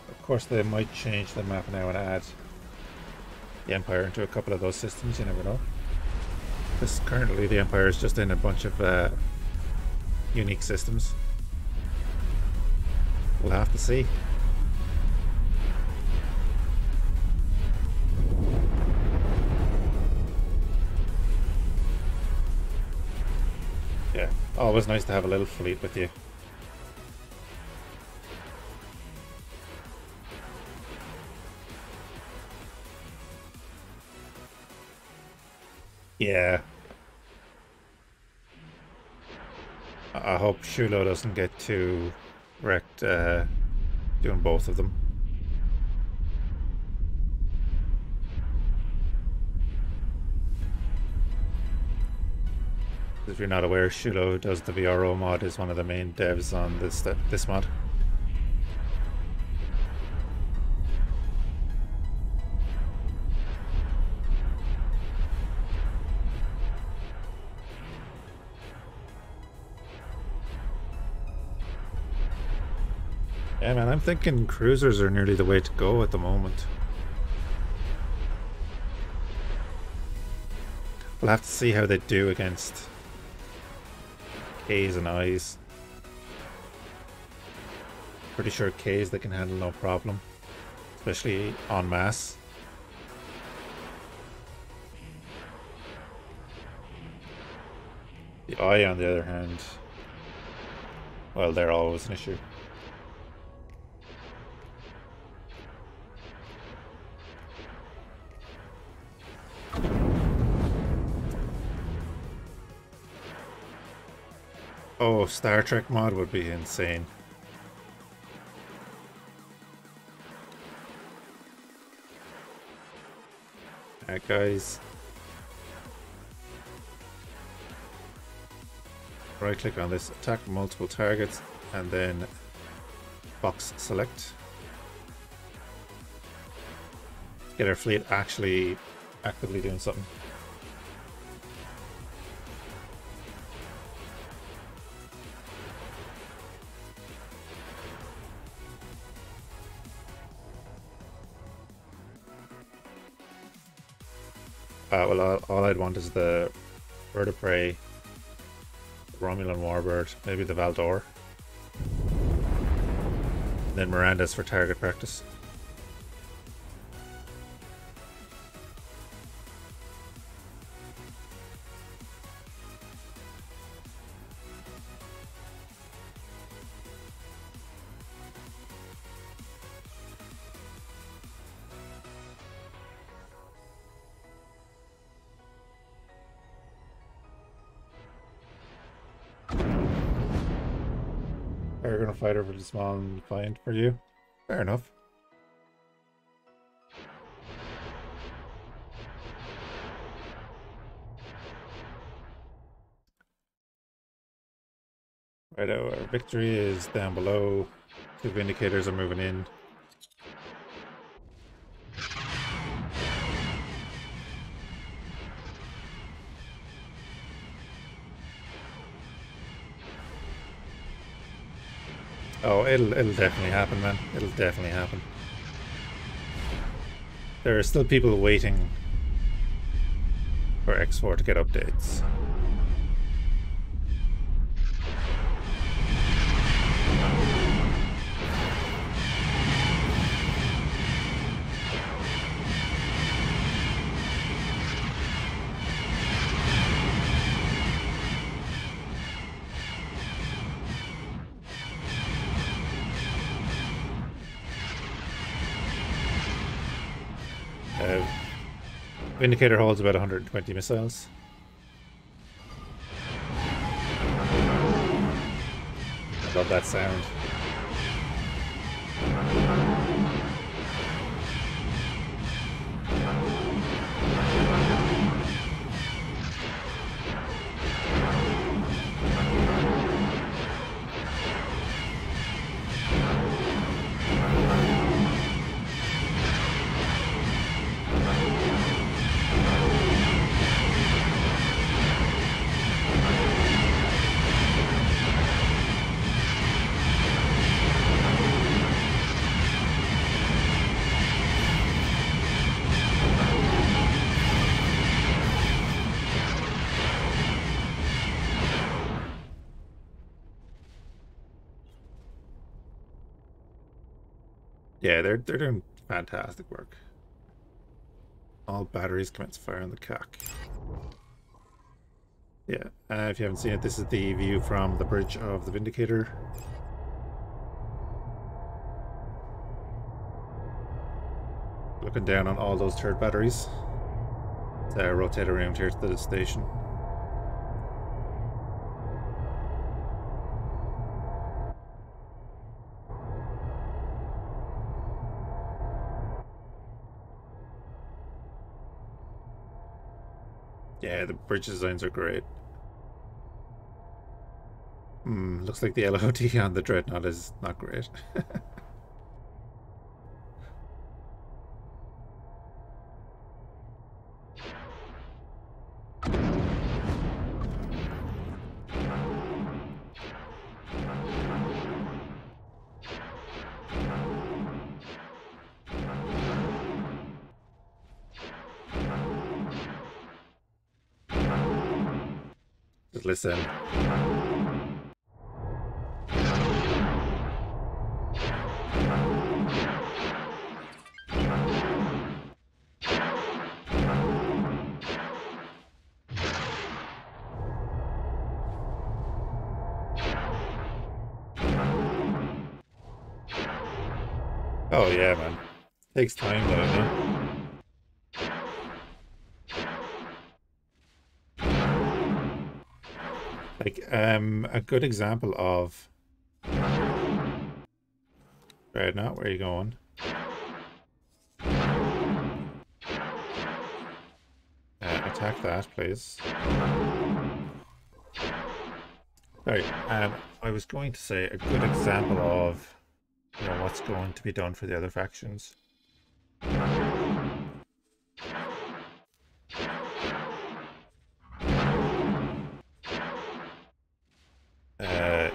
Of course, they might change the map now and add the Empire into a couple of those systems, you never know. Because currently the Empire is just in a bunch of unique systems. We'll have to see. Yeah, always nice to have a little fleet with you. Yeah. I hope Shulo doesn't get too wrecked doing both of them. If you're not aware, Shulo, who does the VRO mod, is one of the main devs on this mod. Yeah, man, I'm thinking cruisers are nearly the way to go at the moment. We'll have to see how they do against K's and I's. Pretty sure K's they can handle no problem, especially en masse. The I, on the other hand, well, they're always an issue. Oh, Star Trek mod would be insane. Alright, guys. Right click on this, attack multiple targets, and then box select. Get our fleet actually actively doing something. Well, all I'd want is the Bird of Prey, Romulan Warbird, maybe the Valdor. And then Miranda's for target practice. Are gonna fight over the small and find for you? Fair enough. Right, our victory is down below. Two Vindicators are moving in. Oh, it'll definitely happen, man. It'll definitely happen. There are still people waiting for X4 to get updates. Vindicator holds about 120 missiles. I love that sound. Yeah, they're doing fantastic work. All batteries commence fire on the Kha'ak. Yeah, if you haven't seen it, this is the view from the bridge of the Vindicator. Looking down on all those turret batteries. Let's rotate around here to the station. Yeah, the bridge designs are great. Looks like the LOD on the Dreadnought is not great. Just listen. Oh yeah, man. Takes time though, you know? Like, a good example of... Right now, where are you going? Attack that, please. Sorry, I was going to say a good example of, you know, what's going to be done for the other factions.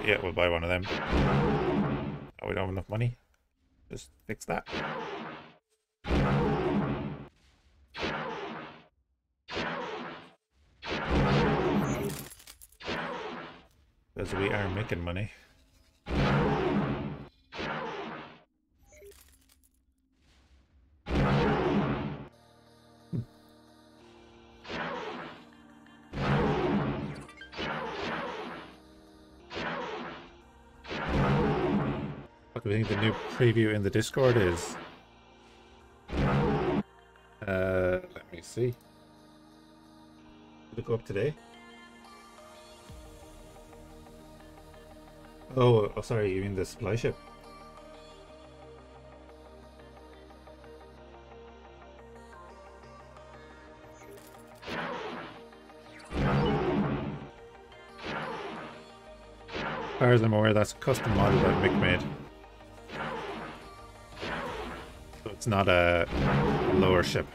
Yeah, we'll buy one of them. Oh, we don't have enough money. Just fix that. Because we are making money. What do we think the new preview in the Discord is? Let me see. Did it go up today? Oh, sorry, you mean the supply ship? As far as I'm aware, that's a custom model that Mick made. So it's not a lower ship.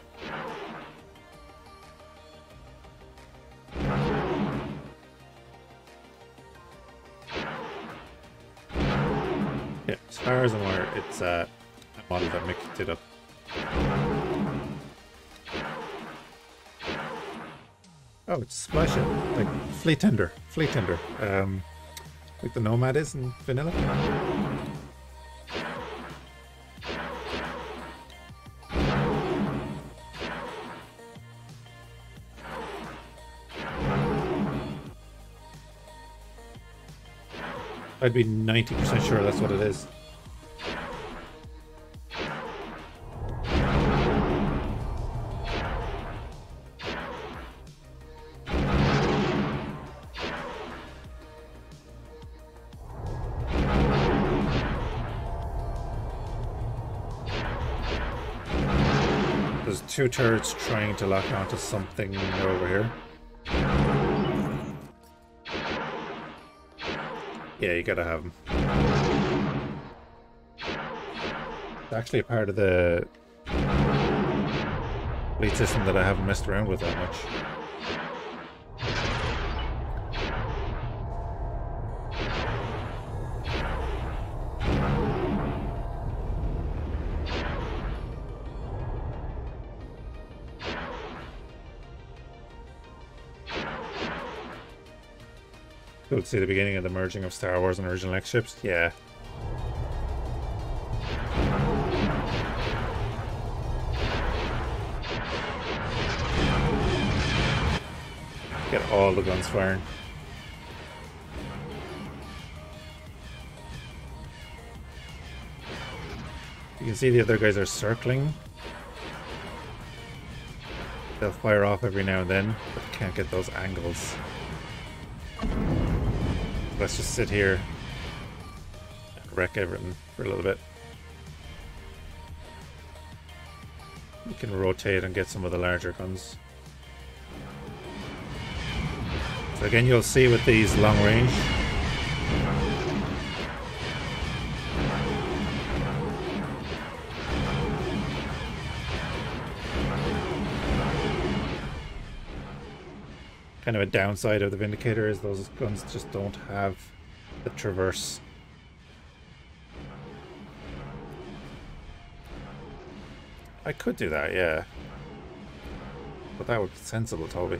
Yeah, as far as I'm aware, it's a model that Mick did up. Oh, it's supply ship, like fleet tender, like the Nomad is in vanilla. I'd be 90% sure that's what it is. there's 2 turrets trying to lock onto something over here. Yeah, you gotta have them. It's actually a part of the fleet system that I haven't messed around with that much. Cool to see the beginning of the merging of Star Wars and original X ships. Yeah. Get all the guns firing. You can see the other guys are circling. They'll fire off every now and then, but they can't get those angles. Let's just sit here and wreck everything for a little bit. We can rotate and get some of the larger guns. So again, you'll see with these long range, kind of a downside of the Vindicator is those guns just don't have the traverse. I could do that, yeah. But that would be sensible, Toby.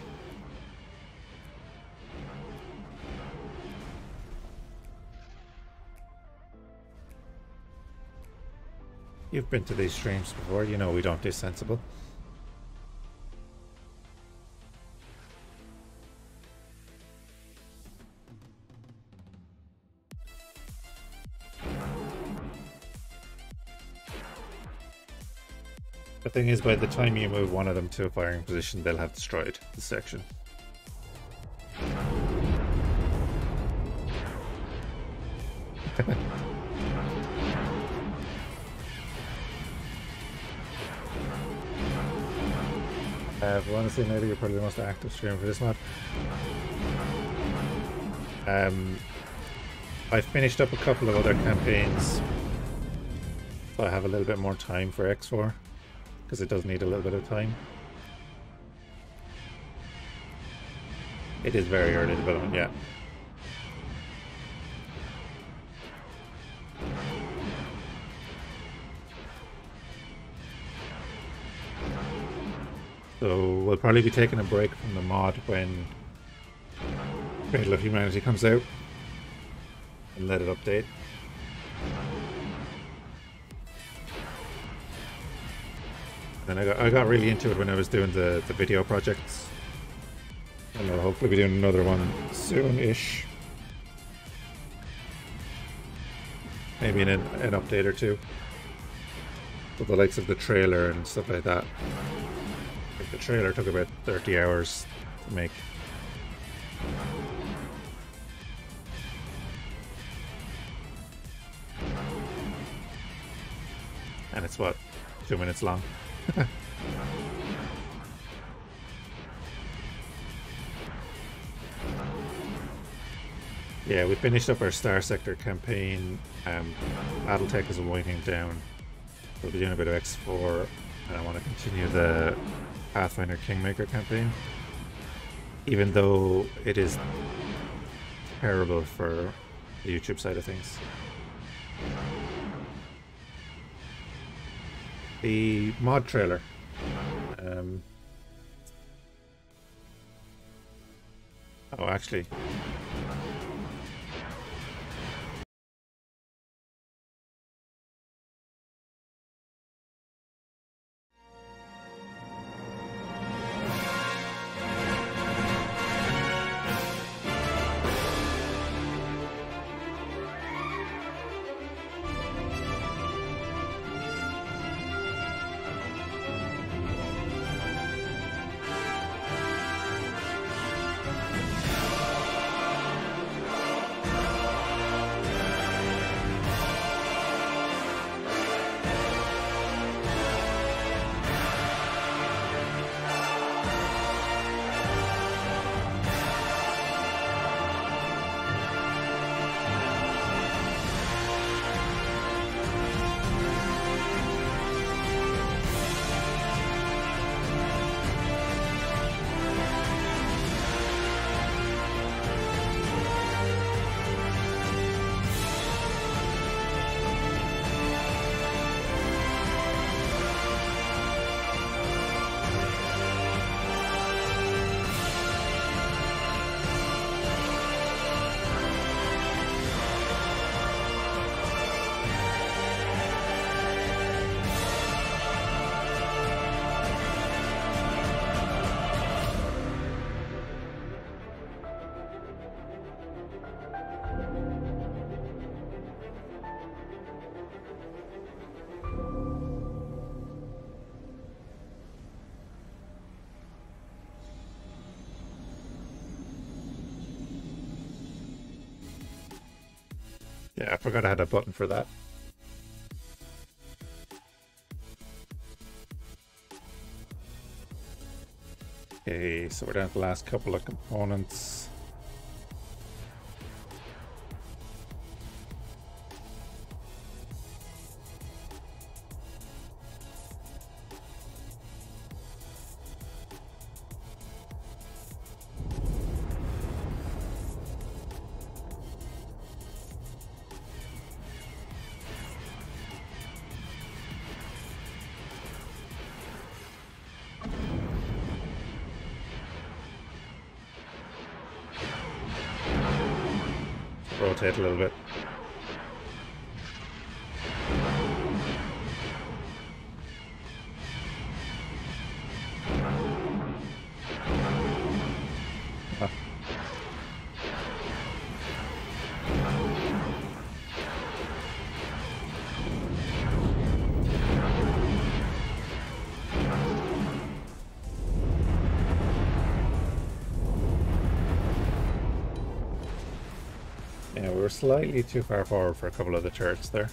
You've been to these streams before, you know we don't do sensible. The thing is, by the time you move one of them to a firing position, they'll have destroyed the section. If you want to see maybe you're probably the most active streamer for this mod. I finished up a couple of other campaigns, so I have a little bit more time for X4. Because it does need a little bit of time. It is very early development, yeah. So we'll probably be taking a break from the mod when Cradle of Humanity comes out and let it update. And I got really into it when I was doing the video projects. And I'll hopefully be doing another one soon-ish. Maybe in an update or two. With the likes of the trailer and stuff like that. Like the trailer took about 30 hours to make. And it's what? 2 minutes long. Yeah, we finished up our Star Sector campaign. Battletech is winding down. We'll be doing a bit of X4, and I want to continue the Pathfinder Kingmaker campaign. Even though it is terrible for the YouTube side of things. The mod trailer. Oh, actually. Yeah, I forgot I had a button for that. Okay, so we're down to the last couple of components. Rotate a little bit. Ah. Yeah, we were slightly too far forward for a couple of the turrets there.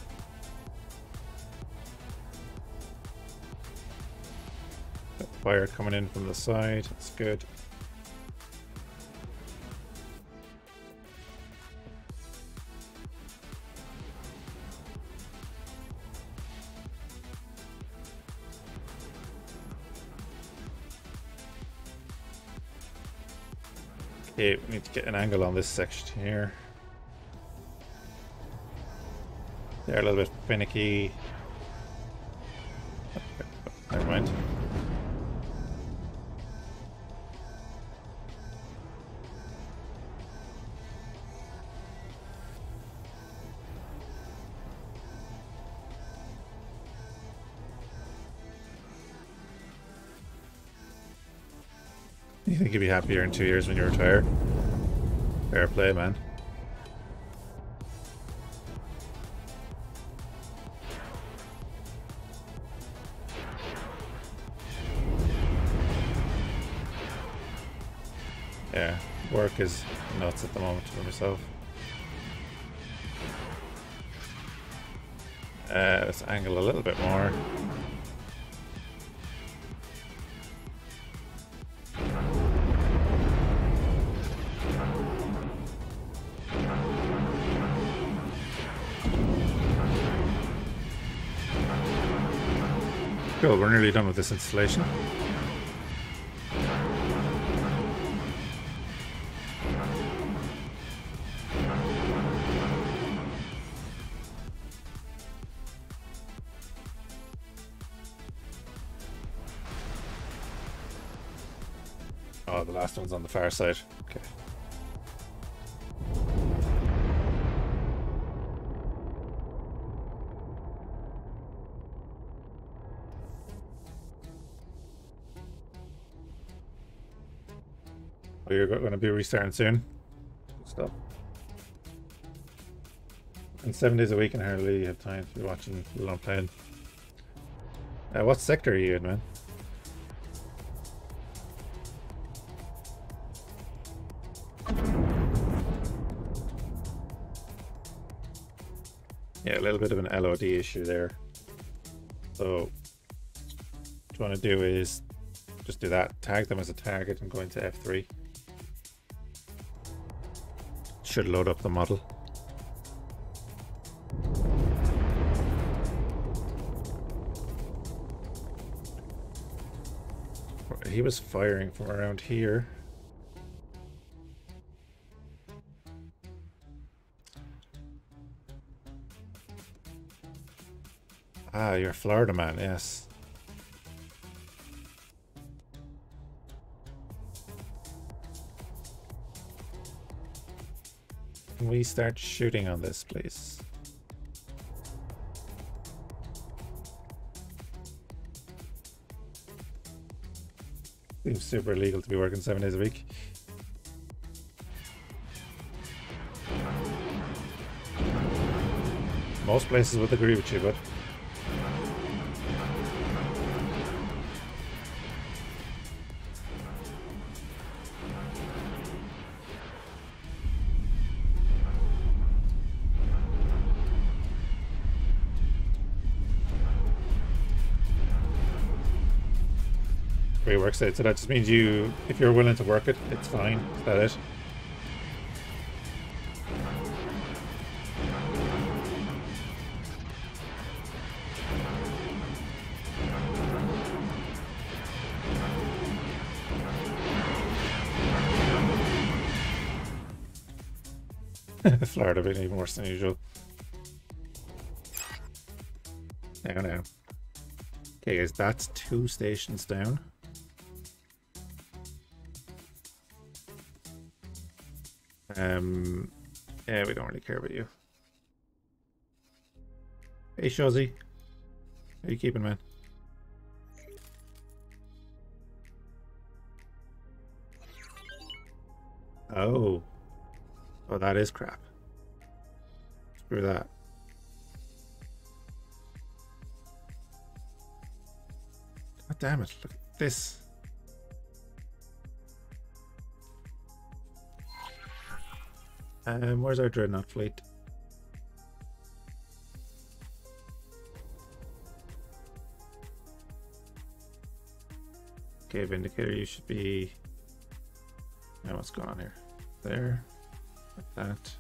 Got fire coming in from the side, that's good. Okay, we need to get an angle on this section here. They're a little bit finicky. Never mind. You think you'd be happier in 2 years when you retire? Fair play, man. Yeah, work is nuts at the moment for myself. Let's angle a little bit more. Cool, we're nearly done with this installation. Oh, the last one's on the far side. Okay. Oh, you're going to be restarting soon. Good stuff. And 7 days a week, and hardly have time to be watching little playing. What sector are you in, man? Yeah, a little bit of an LOD issue there. So what you want to do is just do that, tag them as a target and go into F3. Should load up the model. He was firing from around here. Ah, you're a Florida man, yes. Can we start shooting on this, please? Seems super illegal to be working 7 days a week. Most places would agree with you, but Free work state, so that just means you, if you're willing to work it, it's fine. Is that it? Florida been even worse than usual. Now. Okay, guys, that's 2 stations down. Yeah, we don't really care about you. Hey, Shozzy. How you keeping, man? Oh. Oh, that is crap. Screw that. God damn it, look at this. Where's our Dreadnought fleet? Okay, Vindicator, you should be... Now what's going on here? There. Like that.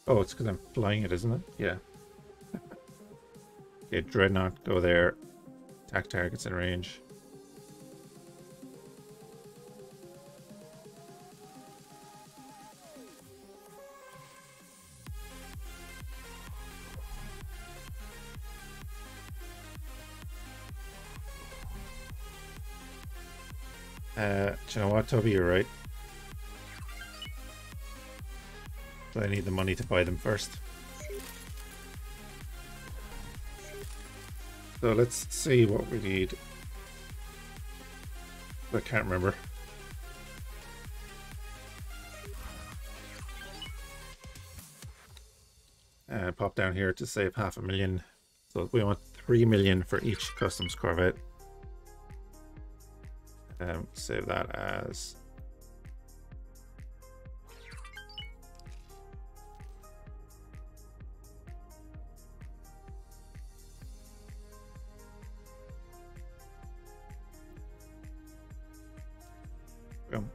Oh, it's because I'm flying it, isn't it? Yeah. Okay, Dreadnought, go there. Attack targets in range. Do you know what, Toby? You're right. But I need the money to buy them first. So let's see what we need. I can't remember. Pop down here to save 500,000. So we want 3 million for each customs corvette. Save that as boom.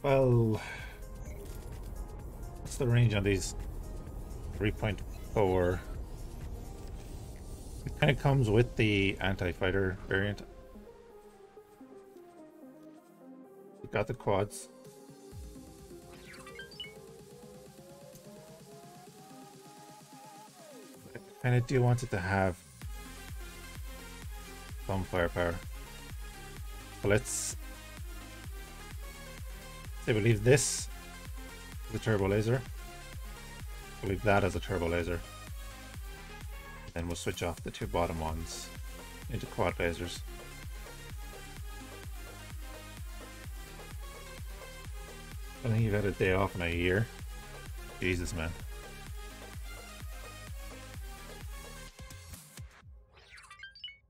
Well, what's the range on these? 3.4. It kind of comes with the anti-fighter variant. We got the quads. I kind of do want it to have some firepower. But let's say we leave this as a turbo laser. We'll leave that as a turbo laser. Then we'll switch off the 2 bottom ones into quad lasers. I think you've had a day off in a year. Jesus, man.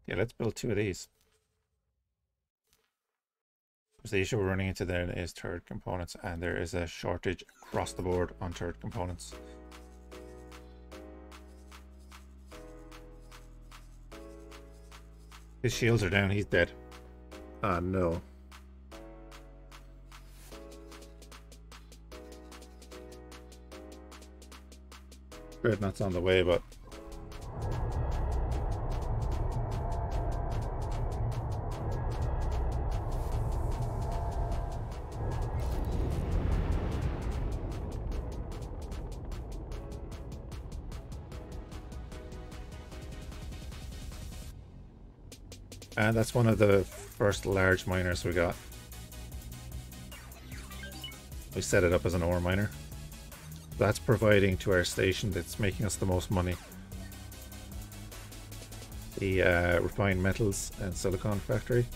Yeah, let's build 2 of these. The issue we're running into then is turret components, and there is a shortage across the board on turret components. His shields are down, he's dead. Ah, no. Dreadnought's on the way, but and that's one of the first large miners we got. We set it up as an ore miner. That's providing to our station that's making us the most money. The refined metals and silicon factory.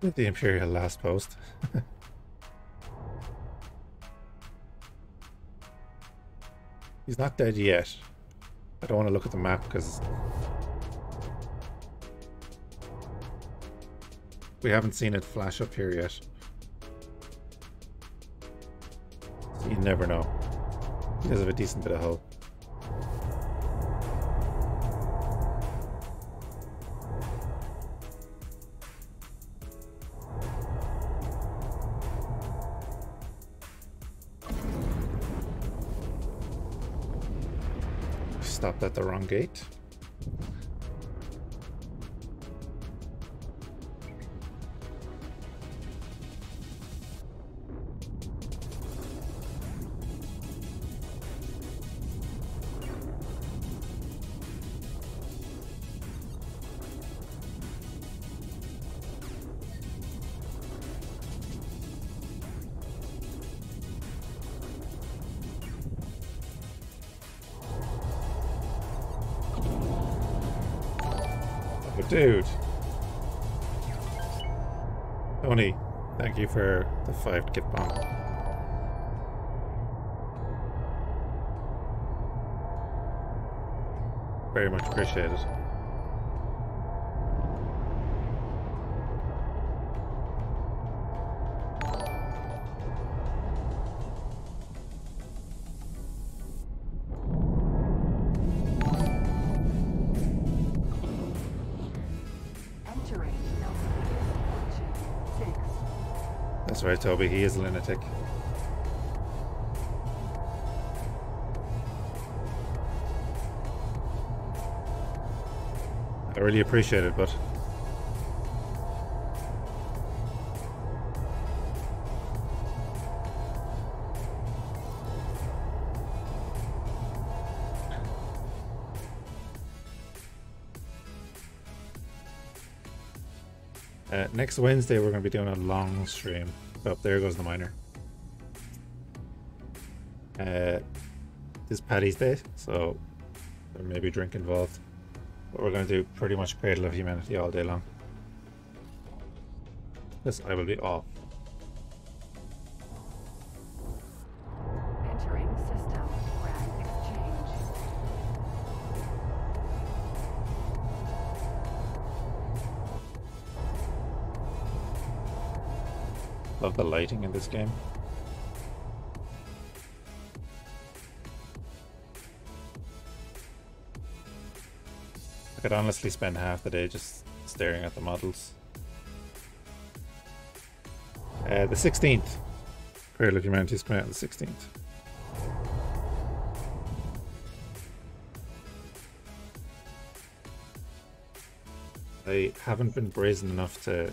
The Imperial last post. He's not dead yet. I don't want to look at the map because we haven't seen it flash up here yet. So you never know. He does have a decent bit of hull. Stopped at the wrong gate. Dude. Tony, thank you for the 5 gift bomb. Very much appreciated. That's right, Toby. He is a lunatic. I really appreciate it, but next Wednesday we're going to be doing a long stream. Oh, there goes the miner. This is Paddy's Day, so there may be drink involved. But we're going to do pretty much Cradle of Humanity all day long. Yes, I will be off. Entering system. Brand exchange. Love the lighting in this game. I could honestly spend half the day just staring at the models. The 16th. Cradle of Humanity is coming out on the 16th. I haven't been brazen enough to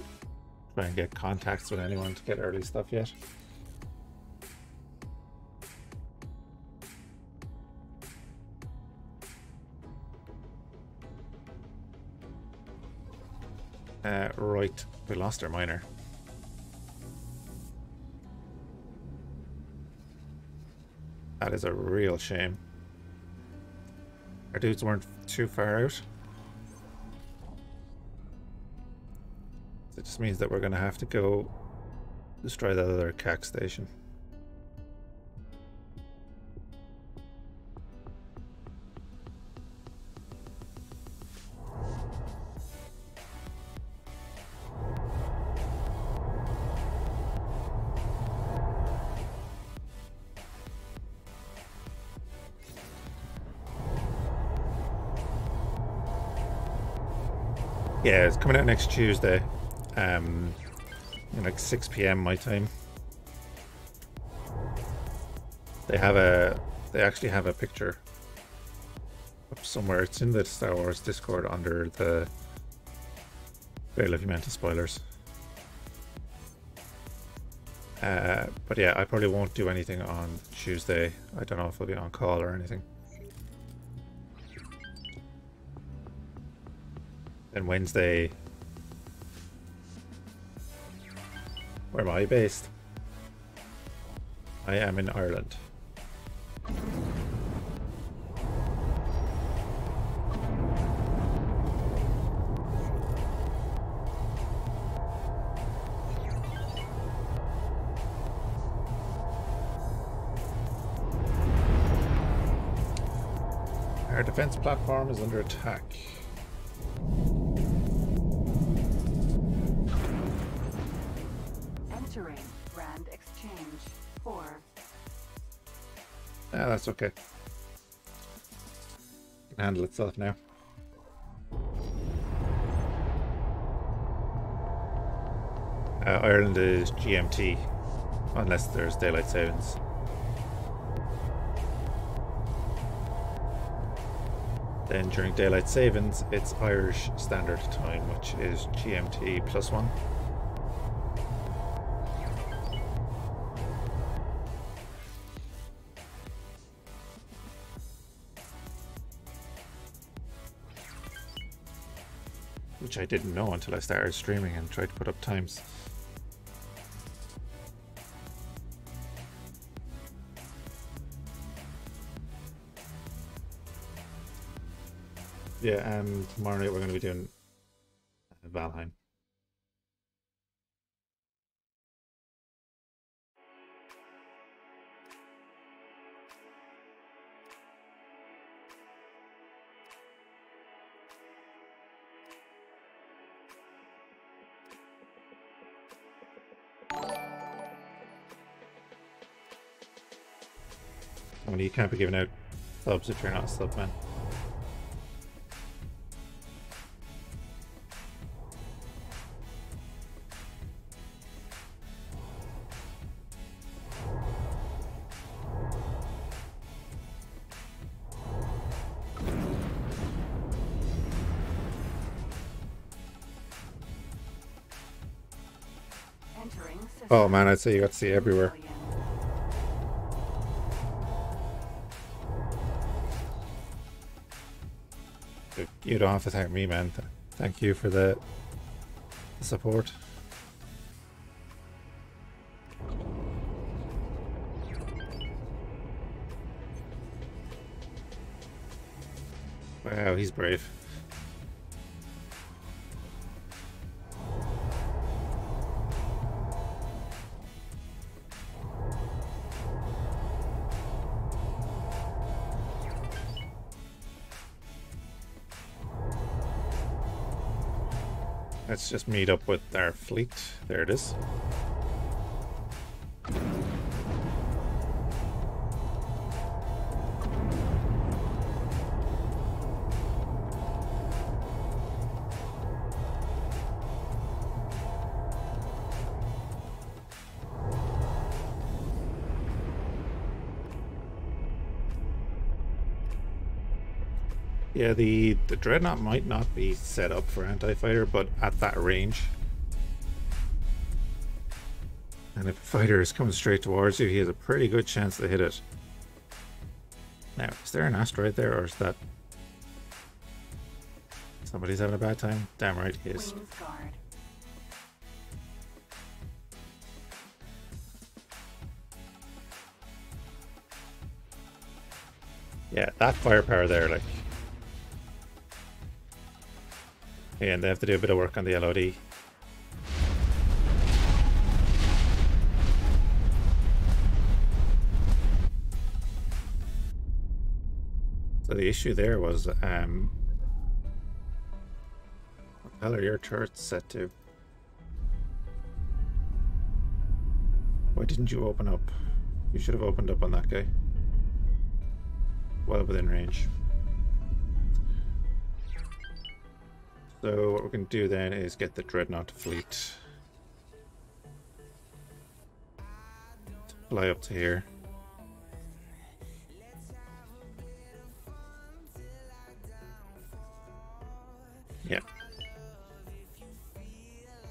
try and get contacts with anyone to get early stuff yet. Right, we lost our miner. That is a real shame. Our dudes weren't too far out. It just means that we're going to have to go destroy that other Kha'ak station. Yeah, it's coming out next Tuesday. Like 6 PM my time. They actually have a picture up somewhere. It's in the Star Wars Discord under the Cradle of Humanity spoilers. But yeah, I probably won't do anything on Tuesday. I don't know if I'll be on call or anything. Then Wednesday, where am I based? I am in Ireland. Our defense platform is under attack. Entering Brand Exchange 4. Ah, that's okay. It can handle itself now. Ireland is GMT, unless there's daylight savings. Then during daylight savings, it's Irish Standard Time, which is GMT +1. Which I didn't know until I started streaming and tried to put up times. Yeah, and tomorrow night we're going to be doing Valheim. I mean, you can't be giving out subs if you're not a sub man. Oh man, I'd say you got to see everywhere. You don't have to thank me, man. Thank you for the support. Wow, he's brave. Let's just meet up with our fleet. There it is. Yeah, the Dreadnought might not be set up for anti-fighter, but at that range. And if a fighter is coming straight towards you, he has a pretty good chance to hit it. Now, is there an asteroid there, or is that... somebody's having a bad time? Damn right he is. Yeah, that firepower there, like... Yeah, and they have to do a bit of work on the LOD. So the issue there was, what the hell are your turrets set to? Why didn't you open up? You should have opened up on that guy. Well within range. So what we're going to do then is get the Dreadnought fleet. Fly up to here. Yeah.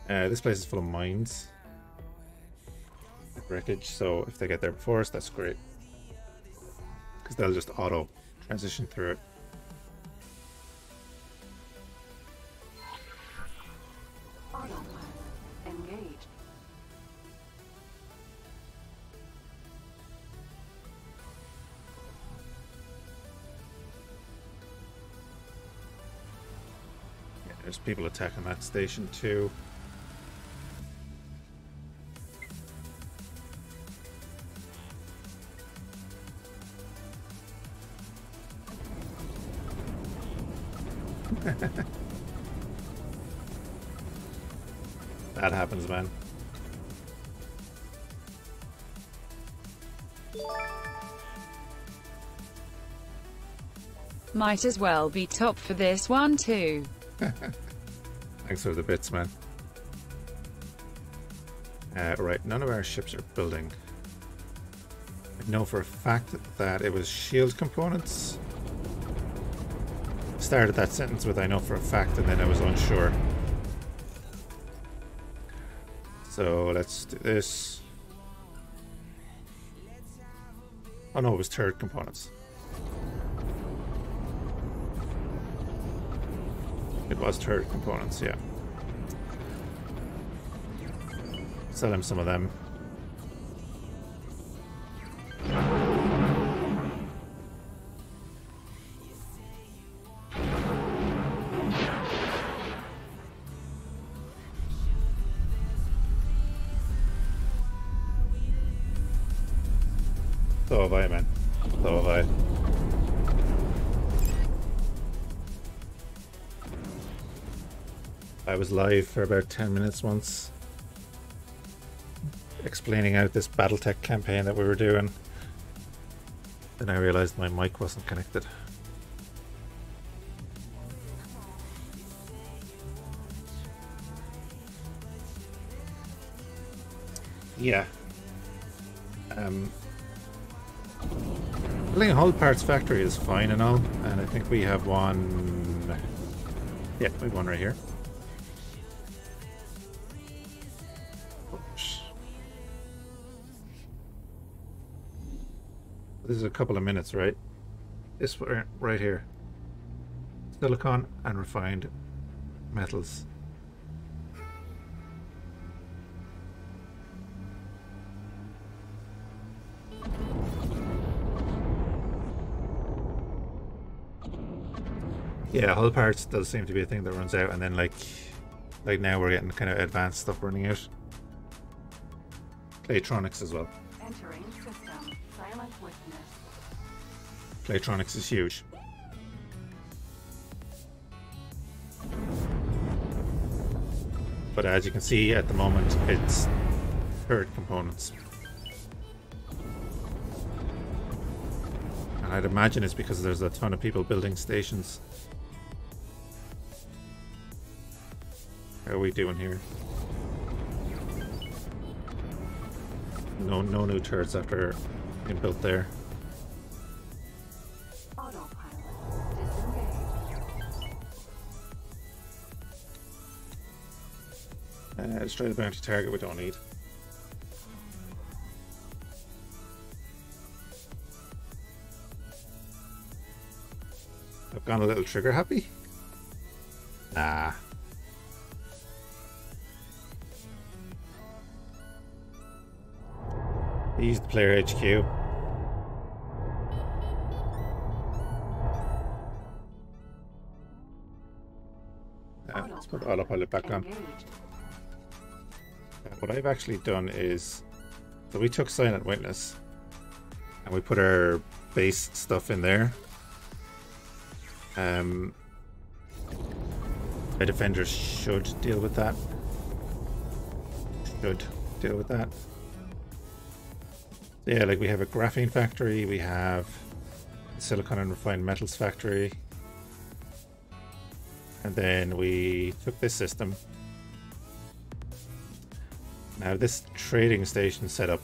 This place is full of mines. Wreckage, so if they get there before us, that's great. Because they'll just auto transition through it. There's people attacking that station too. That happens, man. Might as well be top for this one too. Thanks for the bits, man. Right, none of our ships are building. I know for a fact that it was shield components. Started that sentence with I know for a fact, and then I was unsure. So let's do this. Oh no, it was turret components. It was turret components, yeah. Sell him some of them. So have I, man. So have I. I was live for about 10 minutes once, explaining out this Battletech campaign that we were doing. Then I realized my mic wasn't connected. Yeah. Building a hull parts factory is fine and all, and I think we have one. Yeah, we have one right here. Oops. This is a couple of minutes, right? This right here. Silicon and refined metals. Yeah, hull parts does seem to be a thing that runs out, and then like now we're getting kind of advanced stuff running out. Playtronics as well. Entering system. Silent witness. Playtronics is huge. But as you can see at the moment, it's turret components. And I'd imagine it's because there's a ton of people building stations. How are we doing here? No new turrets after being built there. Autopilot. Disengage. Destroy the bounty target we don't need. I've gone a little trigger happy. Nah. Use the player HQ. Let's put autopilot back on. What I've actually done is, so we took Silent Witness and we put our base stuff in there. The defenders should deal with that. Yeah, like we have a graphene factory, we have a silicon and refined metals factory, and then we took this system. Now this trading station set up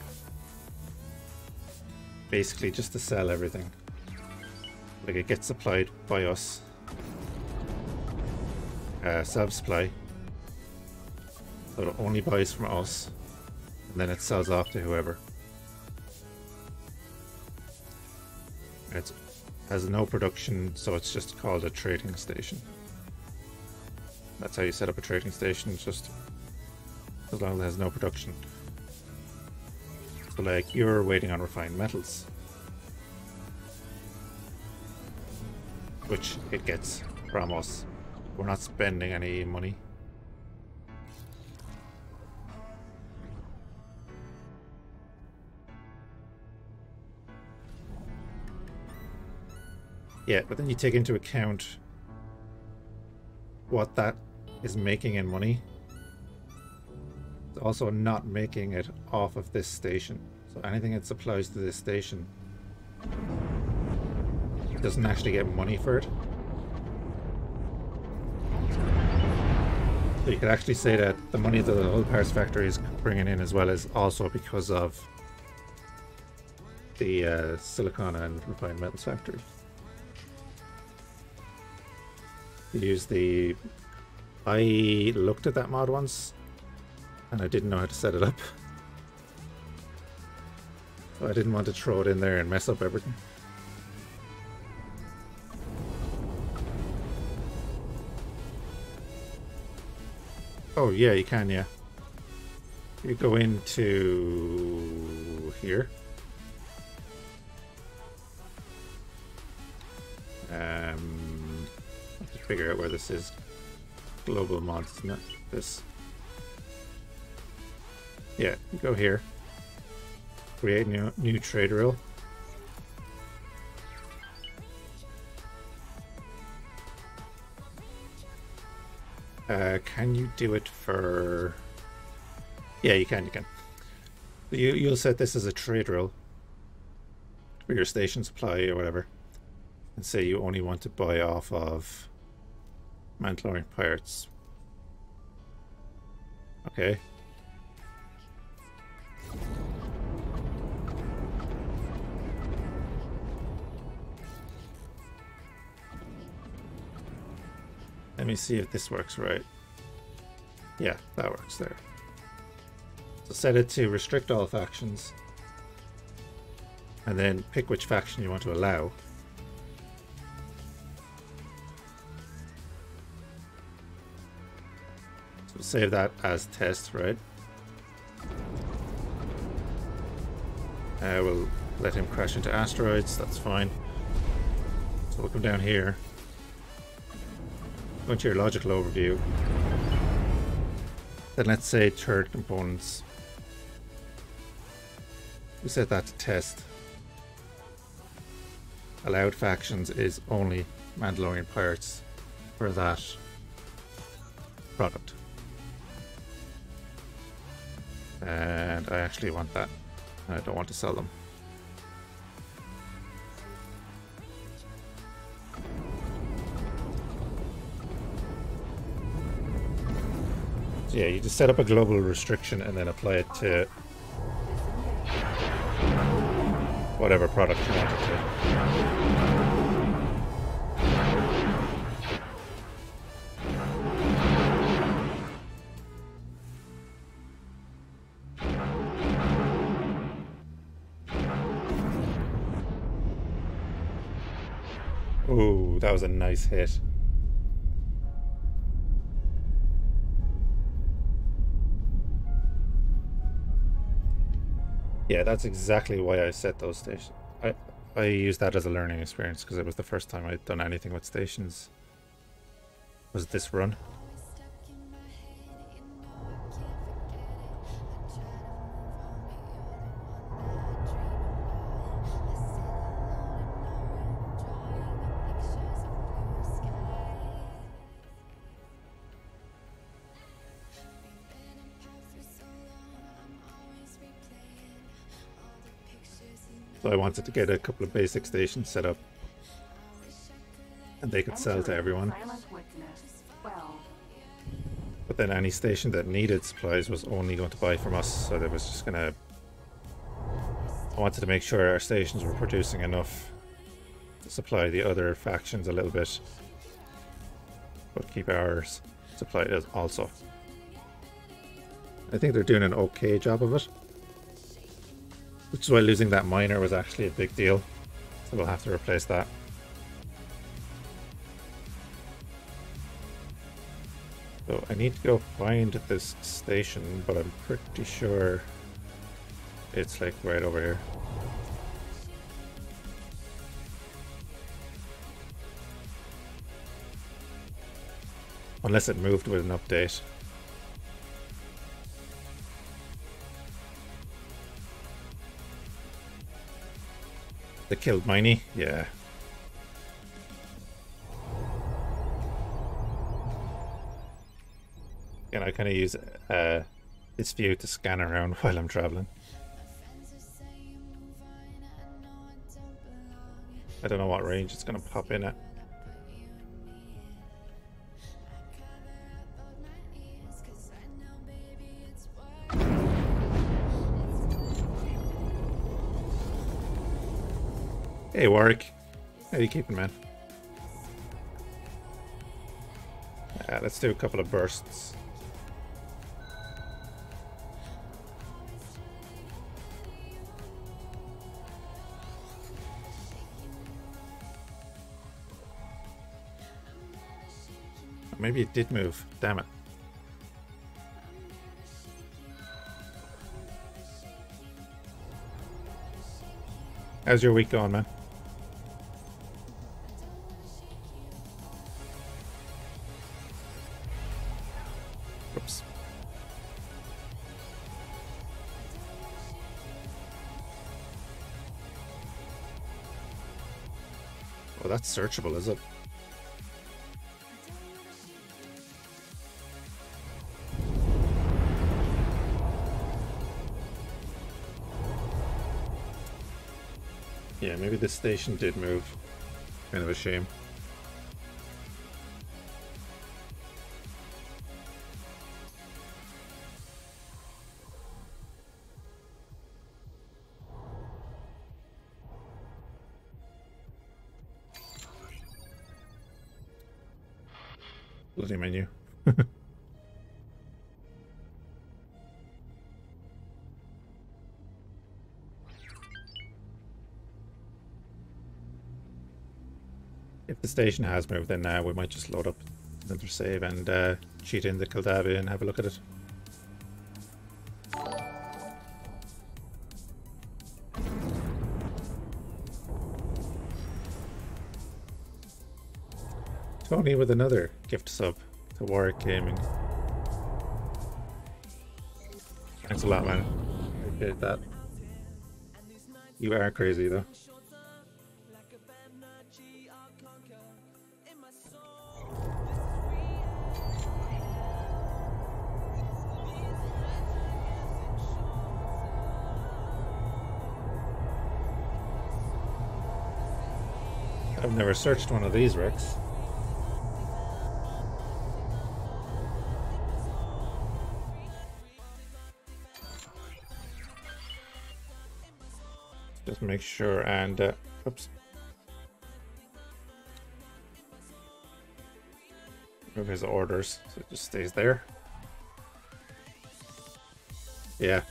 basically just to sell everything. Like it gets supplied by us, self-supply, so it only buys from us, and then it sells off to whoever. It has no production, so it's just called a trading station. That's how you set up a trading station, just as long as it has no production. So like you're waiting on refined metals, which it gets from us. We're not spending any money. Yeah, but then you take into account what that is making in money. It's also not making it off of this station. So anything it supplies to this station, it doesn't actually get money for it. So you could actually say that the money that the Hull Parts Factory is bringing in as well is also because of the silicon and refined metals factory. Use the... I looked at that mod once and I didn't know how to set it up. So I didn't want to throw it in there and mess up everything. Oh yeah, you can, yeah. You go into here. Have to figure out where this is. Global mods, isn't it? This. Yeah, you go here. Create new trade rule. Can you do it for... Yeah, you can. You'll set this as a trade rule for your station supply or whatever. And say you only want to buy off of Mandalorian pirates. Okay. Let me see if this works right. Yeah, that works there. So set it to restrict all factions. And then pick which faction you want to allow. So save that as test, right? We'll let him crash into asteroids, that's fine. So we'll come down here. Go into your logical overview. Then let's say third components. We set that to test. Allowed factions is only Mandalorian pirates for that product. And I actually want that. I don't want to sell them. So yeah, you just set up a global restriction and then apply it to whatever product you want it to. Ooh, that was a nice hit. Yeah, that's exactly why I set those stations. I used that as a learning experience because it was the first time I'd done anything with stations. Was this run? So I wanted to get a couple of basic stations set up and they could sell to everyone. But then any station that needed supplies was only going to buy from us, so there was just gonna... I wanted to make sure our stations were producing enough to supply the other factions a little bit, but keep ours supplied as also. I think they're doing an okay job of it. Which is why losing that miner was actually a big deal. So we'll have to replace that. So I need to go find this station, but I'm pretty sure it's like right over here. Unless it moved with an update. They killed Miney? Yeah. And I kind of use this view to scan around while I'm traveling. I don't know what range it's going to pop in at. Hey Warwick, how you keeping, man? Let's do a couple of bursts. Maybe it did move. Damn it. How's your week going, man? Oops. Oh, that's searchable, is it? Yeah, maybe this station did move. Kind of a shame. Bloody menu. If the station has moved, then we might just load up another save and cheat in the Kildavia and have a look at it. Tony with another gift sub to Warwick Gaming. Thanks a lot, man. Appreciate that. You are crazy, though. I've never searched one of these wrecks. Just make sure and oops. Move his orders so it just stays there. Yeah.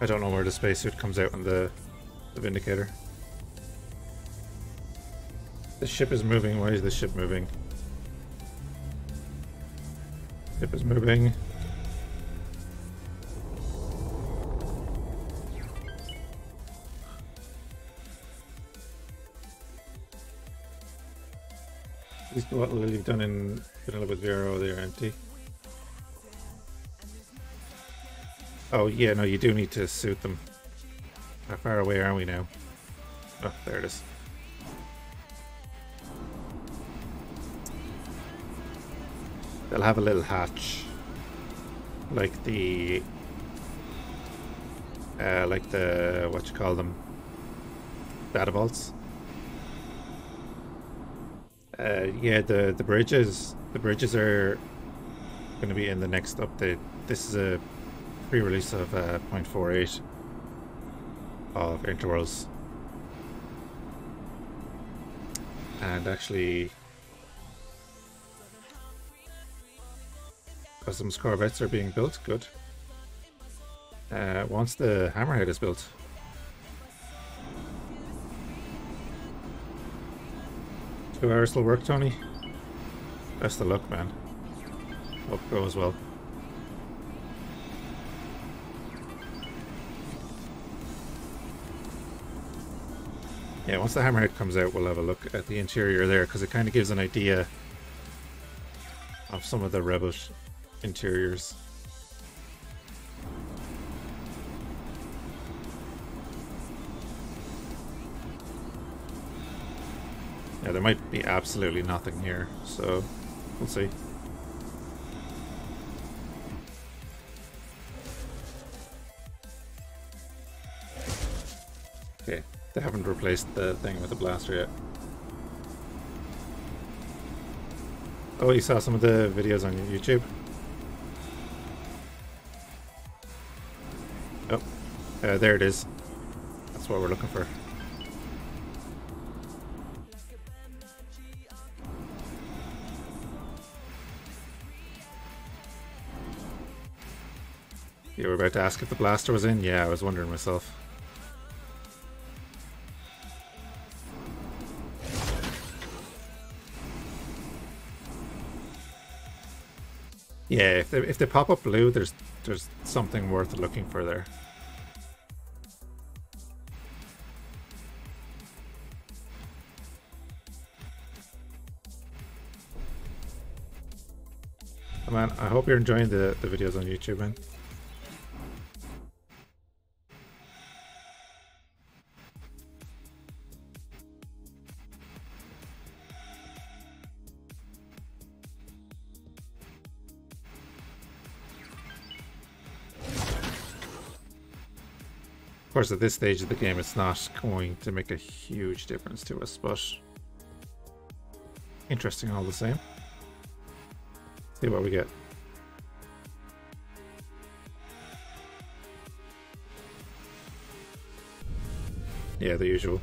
I don't know where the spacesuit comes out on the Vindicator. The ship is moving. Why is the ship moving? Ship is moving. What will you've done in Vanilla with Vero, they're empty. Oh yeah, no, you do need to suit them. How far away are we now? Oh, there it is. They'll have a little hatch, like the what you call them, data vaults. Yeah, the bridges are going to be in the next update. This is a pre-release of 0.48 of Interworlds, and actually Customs corvettes are being built. Good. Once the Hammerhead is built, 2 hours will work, Tony. Best of luck, man. Hope it goes well. Yeah, once the Hammerhead comes out, we'll have a look at the interior there, because it kind of gives an idea of some of the rebel interiors. Yeah, there might be absolutely nothing here, so we'll see. Okay, they haven't replaced the thing with the blaster yet. Oh, you saw some of the videos on YouTube? Oh, there it is. That's what we're looking for. You were about to ask if the blaster was in? Yeah, I was wondering myself. Yeah, if they pop up blue, there's something worth looking for there. Oh, man, I hope you're enjoying the videos on YouTube, man. Of course, at this stage of the game, it's not going to make a huge difference to us, but interesting all the same. See what we get. Yeah, the usual.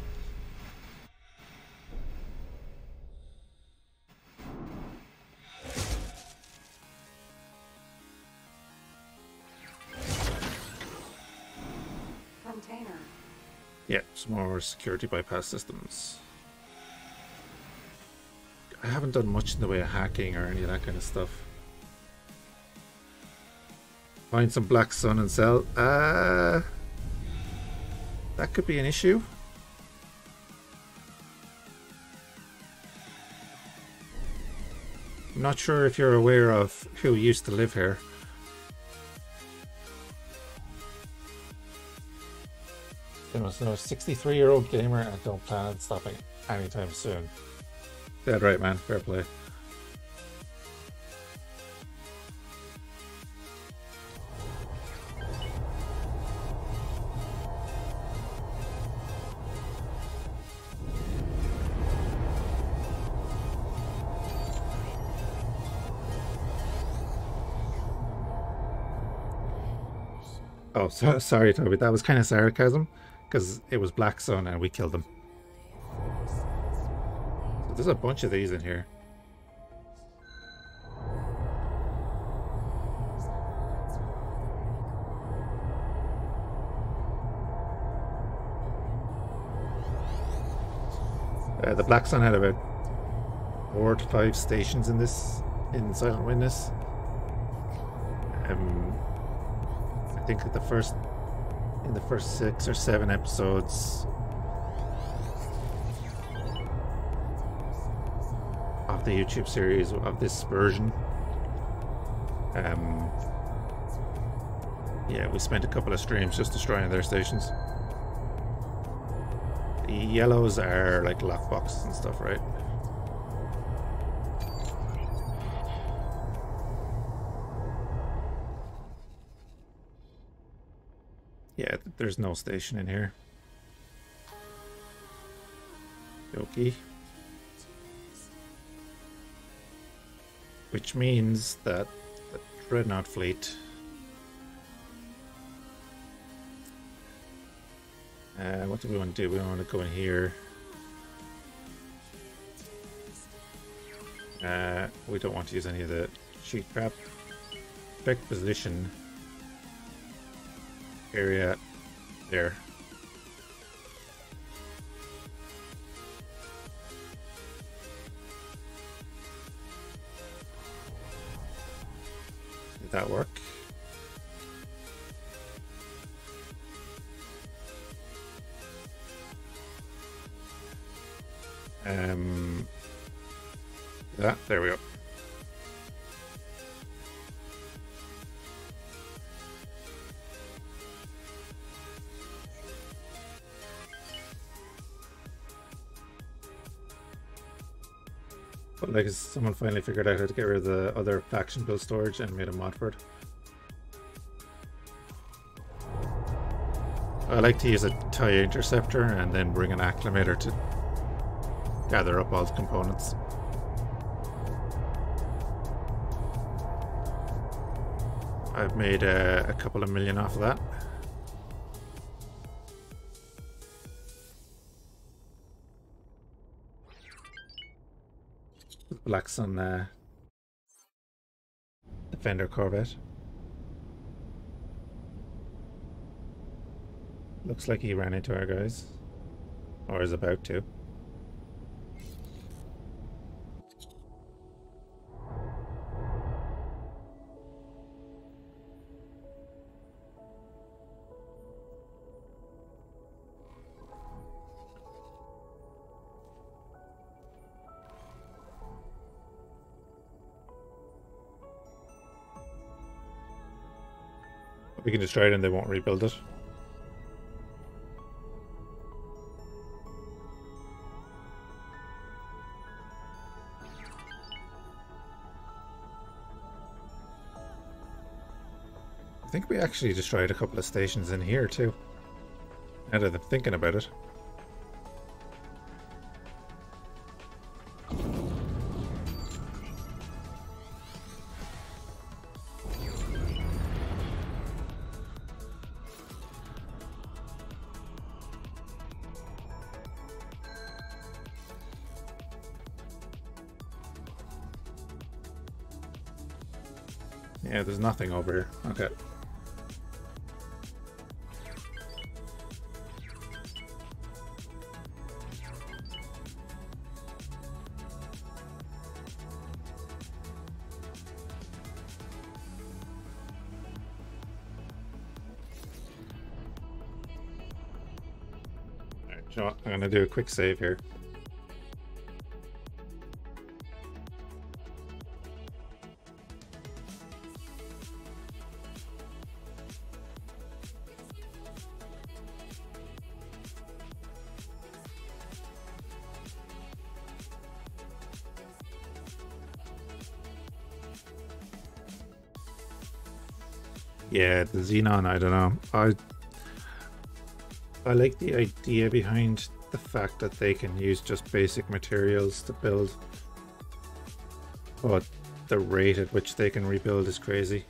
Container. Yeah, some more security bypass systems. I haven't done much in the way of hacking or any of that kind of stuff. Find some black sun and sell. That could be an issue. I'm not sure if you're aware of who used to live here. There was no 63-year-old gamer and don't plan on stopping anytime soon. Dead right, man. Fair play. Oh, sorry, Toby. That was kind of sarcasm, because it was Black Sun and we killed them. So there's a bunch of these in here. The Black Sun had about 4 to 5 stations in Silent Witness. I think in the first 6 or 7 episodes of the YouTube series of this version, yeah, we spent a couple of streams just destroying their stations. The yellows are like lockboxes and stuff, right? Yeah, there's no station in here. Okay. Which means that the Dreadnought fleet what do we want to do? We want to go in here. We don't want to use any of the cheat crap. Perfect position area there. Did that work? There we go. But like, someone finally figured out how to get rid of the other faction build storage and made a mod for it. I like to use a TIE interceptor and then bring an acclimator to gather up all the components. I've made a couple of million off of that. Black Sun Defender Corvette. Looks like he ran into our guys, or is about to. We can destroy it and they won't rebuild it. I think we actually destroyed a couple of stations in here too, now that I'm thinking about it. Yeah, there's nothing over here. Okay. Alright, so I'm gonna do a quick save here. Yeah, the Xenon, I don't know. I like the idea behind the fact that they can use just basic materials to build, but the rate at which they can rebuild is crazy.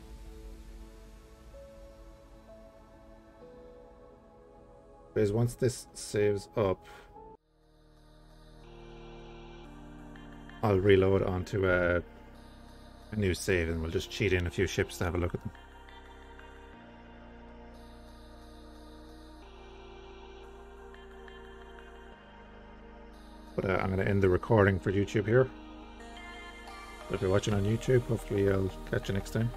Because once this saves up, I'll reload onto a new save and we'll just cheat in a few ships to have a look at them. But I'm going to end the recording for YouTube here. So if you're watching on YouTube, hopefully I'll catch you next time.